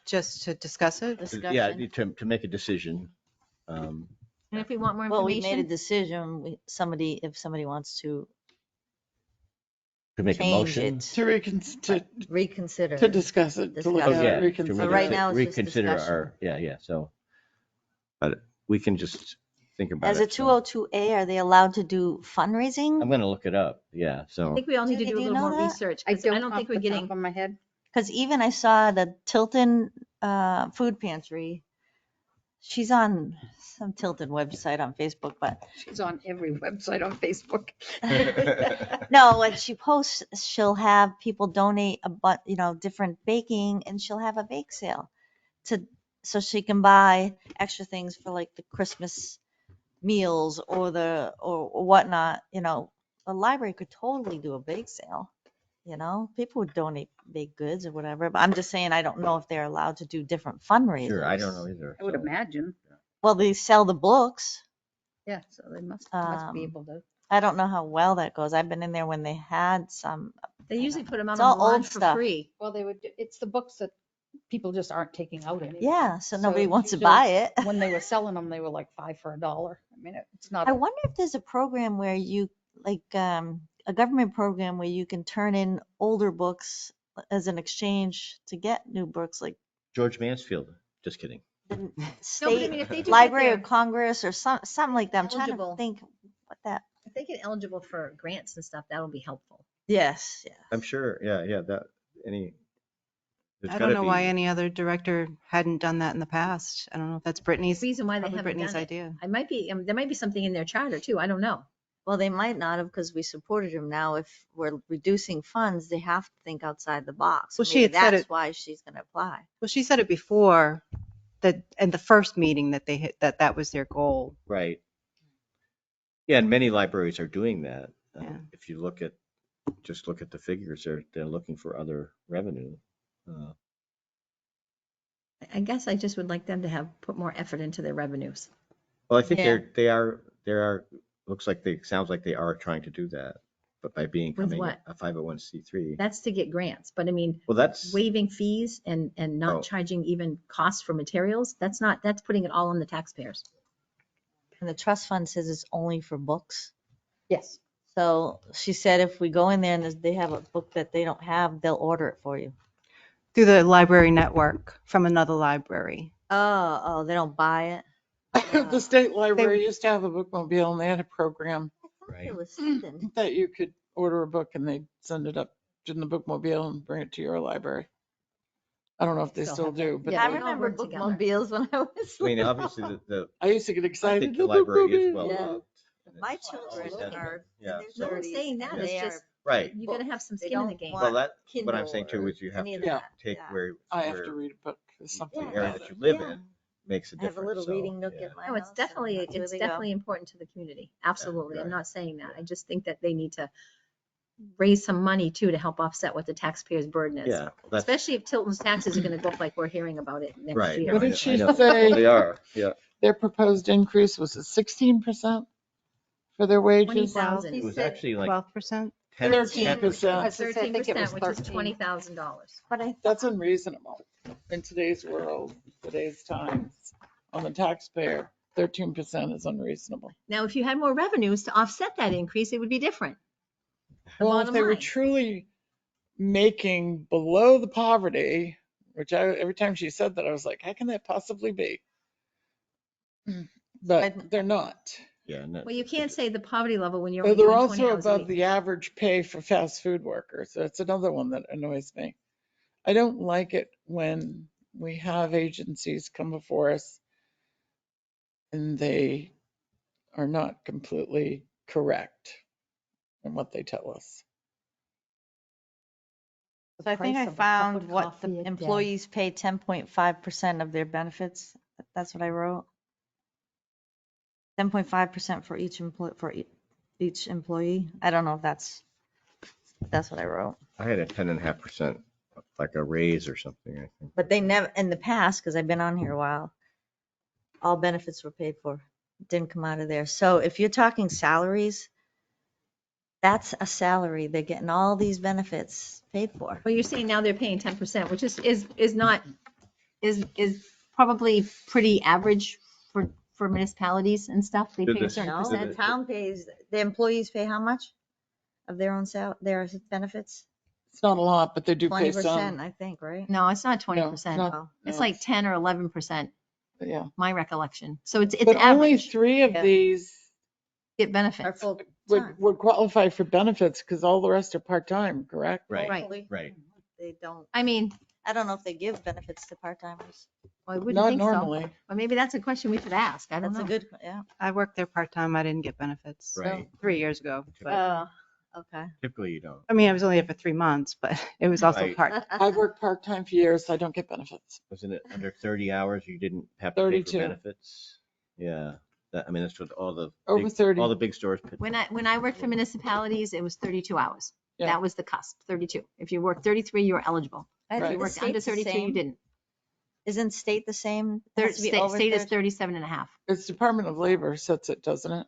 Just to discuss it? yeah, discussion? to make a decision. And if we want more Well, we made a information, decision, if somebody wants to To make a change motion. it, reconsider. To discuss it, to look Oh, at yeah. it, to reconsider. So right it. now it's just reconsider discussion. our, yeah. So, but we can just think about As a it. So 202A, are they allowed to do fundraising? I'm going to look it up. Yeah. I So think we all need to Judy, do a do you little know more that? research. I 'Cause don't I don't think off we're the top getting, of my head. Because even I saw the Tilton food pantry. She's on some Tilton website on Facebook, but She's on every website on Facebook. no, when she posts, she'll have people donate different baking, and she'll have a bake sale so she can buy extra things for like the Christmas meals or whatnot. The library could totally do a bake sale. People would donate baked goods or whatever, but I'm just saying, I don't know if they're allowed to do different fundraisers. sure, I don't know either. I would imagine. Well, they sell the books. Yeah, so they must be able to. I don't know how well that goes. I've been in there when they had some. they usually put them out It's on all the lawn old for stuff. free. Well, it's the books that people just aren't taking out anymore. Yeah, so nobody it's wants to usually- buy it. When they were selling them, they were like 5 for $1. I mean, it's not. I wonder if there's a program where you a government program where you can turn in older books as an exchange to get new books, like George Mansfield. Just kidding. the No, but I state mean, if they do get library their- of Congress or something like that. I'm trying Eligible. to think what that. If they get eligible for grants and stuff, that'll be helpful. Yes. I'm sure. Yeah. That there's I gotta don't know be- why any other director hadn't done that in the past. I don't know if that's Brittany's, Reason why they probably haven't Brittany's done it. idea. I might be, there might be something in their charter too. I don't know. Well, they might not have because we supported him. Now, if we're reducing funds, they have to think outside the box. Well, she Maybe had said that's it- why she's going to apply. Well, she said it before that in the first meeting that they hit, that was their goal. Right. Yeah, and many libraries are doing that. Yeah. If you look at the figures, they're looking for other revenue. I guess I just would like them to have put more effort into their revenues. Well, I think Yeah. they are. Sounds like they are trying to do that, but by becoming what? a 501c3. That's to get grants. But I mean, Well, that's waiving fees and not Oh. charging even costs for materials, that's putting it all on the taxpayers. And the trust fund says it's only for books. Yes. So she said if we go in there and they have a book that they don't have, they'll order it for you. Through the library network from another library. Oh, they don't buy it. The state library used to have a bookmobile, and they had a program right. It was something. that you could order a book and they'd send it up in the bookmobile and bring it to your library. I don't know if they Still still have that. do, but Yeah, I they they- all remember work together. bookmobiles when I was. I mean, little. obviously the I used to get I excited. think the library is bookmobile. well Yeah. loved. My children are Yeah. in their No, I'm 30s, saying that, and it's they just, are Right. you gotta have some They skin in the don't game. want- Well, what I'm Kindle saying too is you have any of to that, take yeah. where I have to read a book. There's something the Yeah. area about that it. you live Yeah. in makes a I have a difference. little So, reading nook yeah. at my No, house. it's definitely, and that's where it's they go. definitely important to the community. Absolutely. I'm right. not saying that. I just think that they need to raise some money too to help offset what the taxpayers' burden is. Yeah, that's Especially if Tilton's taxes are going to go up like we're hearing about it next right. year. What I did know- she I know. say? They are, yeah. Their proposed increase was 16% for their wages? 20,000. It was actually like 12%. 13%. 13%, which is $20,000. But I, That's unreasonable in today's world, today's times. On the taxpayer, 13% is unreasonable. Now, if you had more revenues to offset that increase, it would be different. The Well, if bottom they were line. truly making below the poverty, which every time she said that, I was like, how can that possibly be? But they're not. Yeah. No, Well, you can't say the poverty level when you're But only they're doing 20 also hours a above week. the average pay for fast food workers. That's another one that annoys me. I don't like it when we have agencies come before us and they are not completely correct in what they tell us. so I think price I of a cup found of what coffee the a day. employees pay 10.5% of their benefits. That's what I wrote. 10.5% for each employee. I don't know if that's what I wrote. I had a 10.5%, like a raise or something, I think. But they never, in the past, because I've been on here a while, all benefits were paid for. Didn't come out of there. So if you're talking salaries, that's a salary. They're getting all these benefits paid for. Well, you're saying now they're paying 10%, which is not, is probably pretty average for municipalities and stuff. They Did pay a this- certain No, percent. the town pays, the employees pay how much of their own their benefits? It's not a lot, but they do pay 20%, some. I think, right? No, it's not No, 20%. not- It's no, like 10 or 11%, Yeah. my recollection. So it's But only average. 3 of Yeah. these Get Or benefits. full would, time. would qualify for benefits because all the rest are part-time, correct? Right, Hopefully. right. They don't, I mean, I don't know if they give benefits to part-timers. well, I wouldn't Not think so. normally. Or maybe that's a question we should ask. I don't That's know. a good, yeah. I worked there part-time. I didn't get benefits. Right. 3 years ago. But Okay. Typically you don't. I mean, I was only there for 3 months, but it was also Right. part. I've worked part-time for years. I don't get benefits. Wasn't it under 30 hours, you didn't have to pay 32. for benefits? Yeah. I mean, that's what all the. Over big- 30. All the big stores. put- When I worked for municipalities, it was 32 hours. Yeah. That was the cusp, 32. If you worked 33, you were eligible. I If think you the worked under state's the 32, you same. didn't. Isn't state the same? It has to be over State is 30? 37 and a half. It's Department of Labor sets it, doesn't it?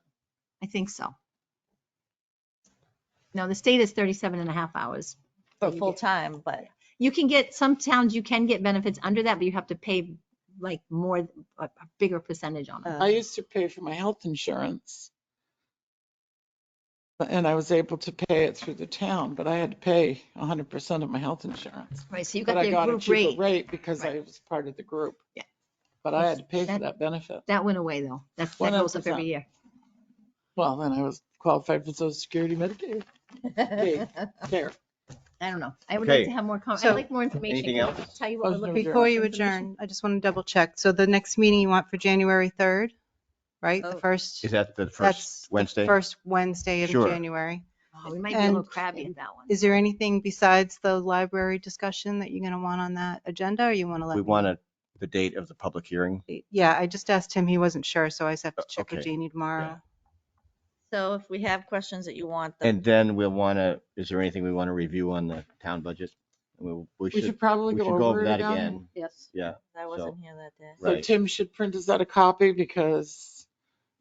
I think so. No, the state is 37 and a half hours. For you full get- time, but You can get, some towns you can get benefits under that, but you have to pay like more, a bigger percentage on it. I used to pay for my health insurance. And I was able to pay it through the town, but I had to pay 100% of my health insurance. Right, so you But got I the got a group cheaper rate. rate because I Right. was part of the group. Yeah. But I had to pay for That- that benefit. That went away though. That goes up 100%. every year. Well, then I was qualified for Social Security, Medicaid, care. I don't know. I would like Okay. to have more, I'd So- like more information. Anything Can I else? Tell you what we're Motion looking for. Before you information? adjourn, I just want to double check. So the next meeting you want for January 3rd, right? The Oh. first, Is that the that's first the Wednesday? first Wednesday in Sure. January. Oh, we might be a little And crabby at that one. Is there anything besides the library discussion that you're going to want on that agenda, or you want to let We me? want the date of the public hearing. Yeah, I just asked him. He wasn't sure, so I just have to check with okay. Janie tomorrow. so if we have questions that you want, the And then we'll want to, is there anything we want to review on the town budget? We should probably we go should go over over it that again. again. yes, Yeah. I wasn't here that day. So Right. Tim should print us out a copy because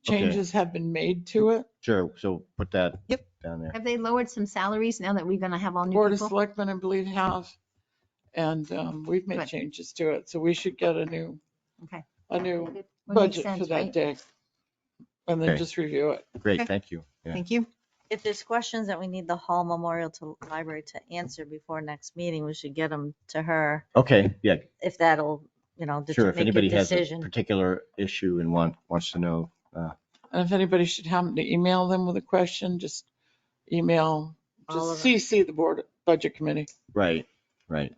Okay. changes have been made to it. Sure. So put that Yep. down there. Have they lowered some salaries now that we're gonna have all new Board of people? Selectmen, I believe, have. And we've made Good. changes to it. So we should get a new Okay. new Would make budget for sense, that right? day. And then Okay. just review it. Great. Okay. Thank you. Yeah. Thank you. If there's questions that we need the Hall Memorial to Library to answer before next meeting, we should get them to her, Okay. Yeah. if that'll, Sure. If make a anybody has a decision. particular issue and wants to know, And if anybody should happen to email them with a question, just email, All just of them. CC the Board Budget Committee. right. Right.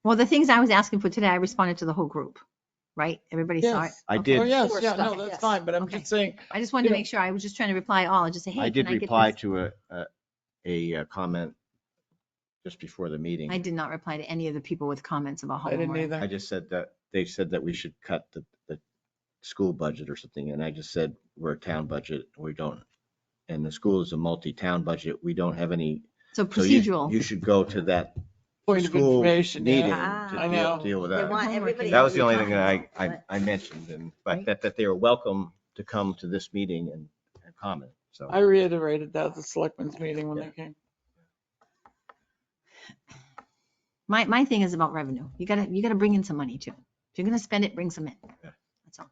Well, the things I was asking for today, I responded to the whole group, right? Everybody saw it? Yes. I Okay. did. Oh, yes, Core yeah, no, stuff, that's yes. fine, but I'm Okay. just saying, I just wanted to you know- make sure. I was just trying to reply all and just say, hey, I can did I get reply this? to a comment just before the meeting. I did not reply to any of the people with comments about I Hall didn't Memorial. either. I just said that, they said that we should cut the school budget or something, and I just said, we're a town budget, we don't, and the school is a multi-town budget, we don't have any So So you- procedural. You should go to that Point of school information, yeah. meeting I to know. deal with They that. want Homework everybody. is That to was be the only thing that confident, I mentioned, and, but Right. that they are welcome to come to this meeting and comment, so. I reiterated that at the selectmen's meeting when they came. My thing is about revenue. You gotta bring in some money too. If you're gonna spend it, bring some in. Yeah. That's all.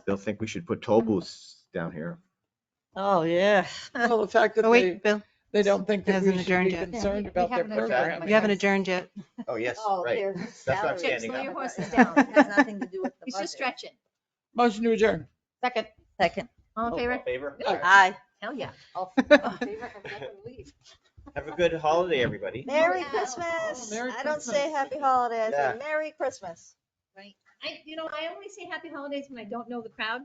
They'll think we should put toll booths down here. Oh, yeah. Well, the fact that Oh, wait, Bill. they don't think that we Hasn't should be adjourned yet. concerned we about their haven't adjourned. program. You haven't adjourned yet. Oh, yes, Oh, right. their That's what I'm salary. standing Slow on. your horses It down. has nothing to do with the He's budget. just stretching. Motion to adjourn. Second. Second. All in favor? Favor? Aye. Hell yeah. All in favor of letting them leave. Have a good holiday, everybody. Merry Yeah. Christmas. Merry I don't Christmas. say happy holidays. Yeah. Merry Christmas. Right. I only say happy holidays when I don't know the crowd.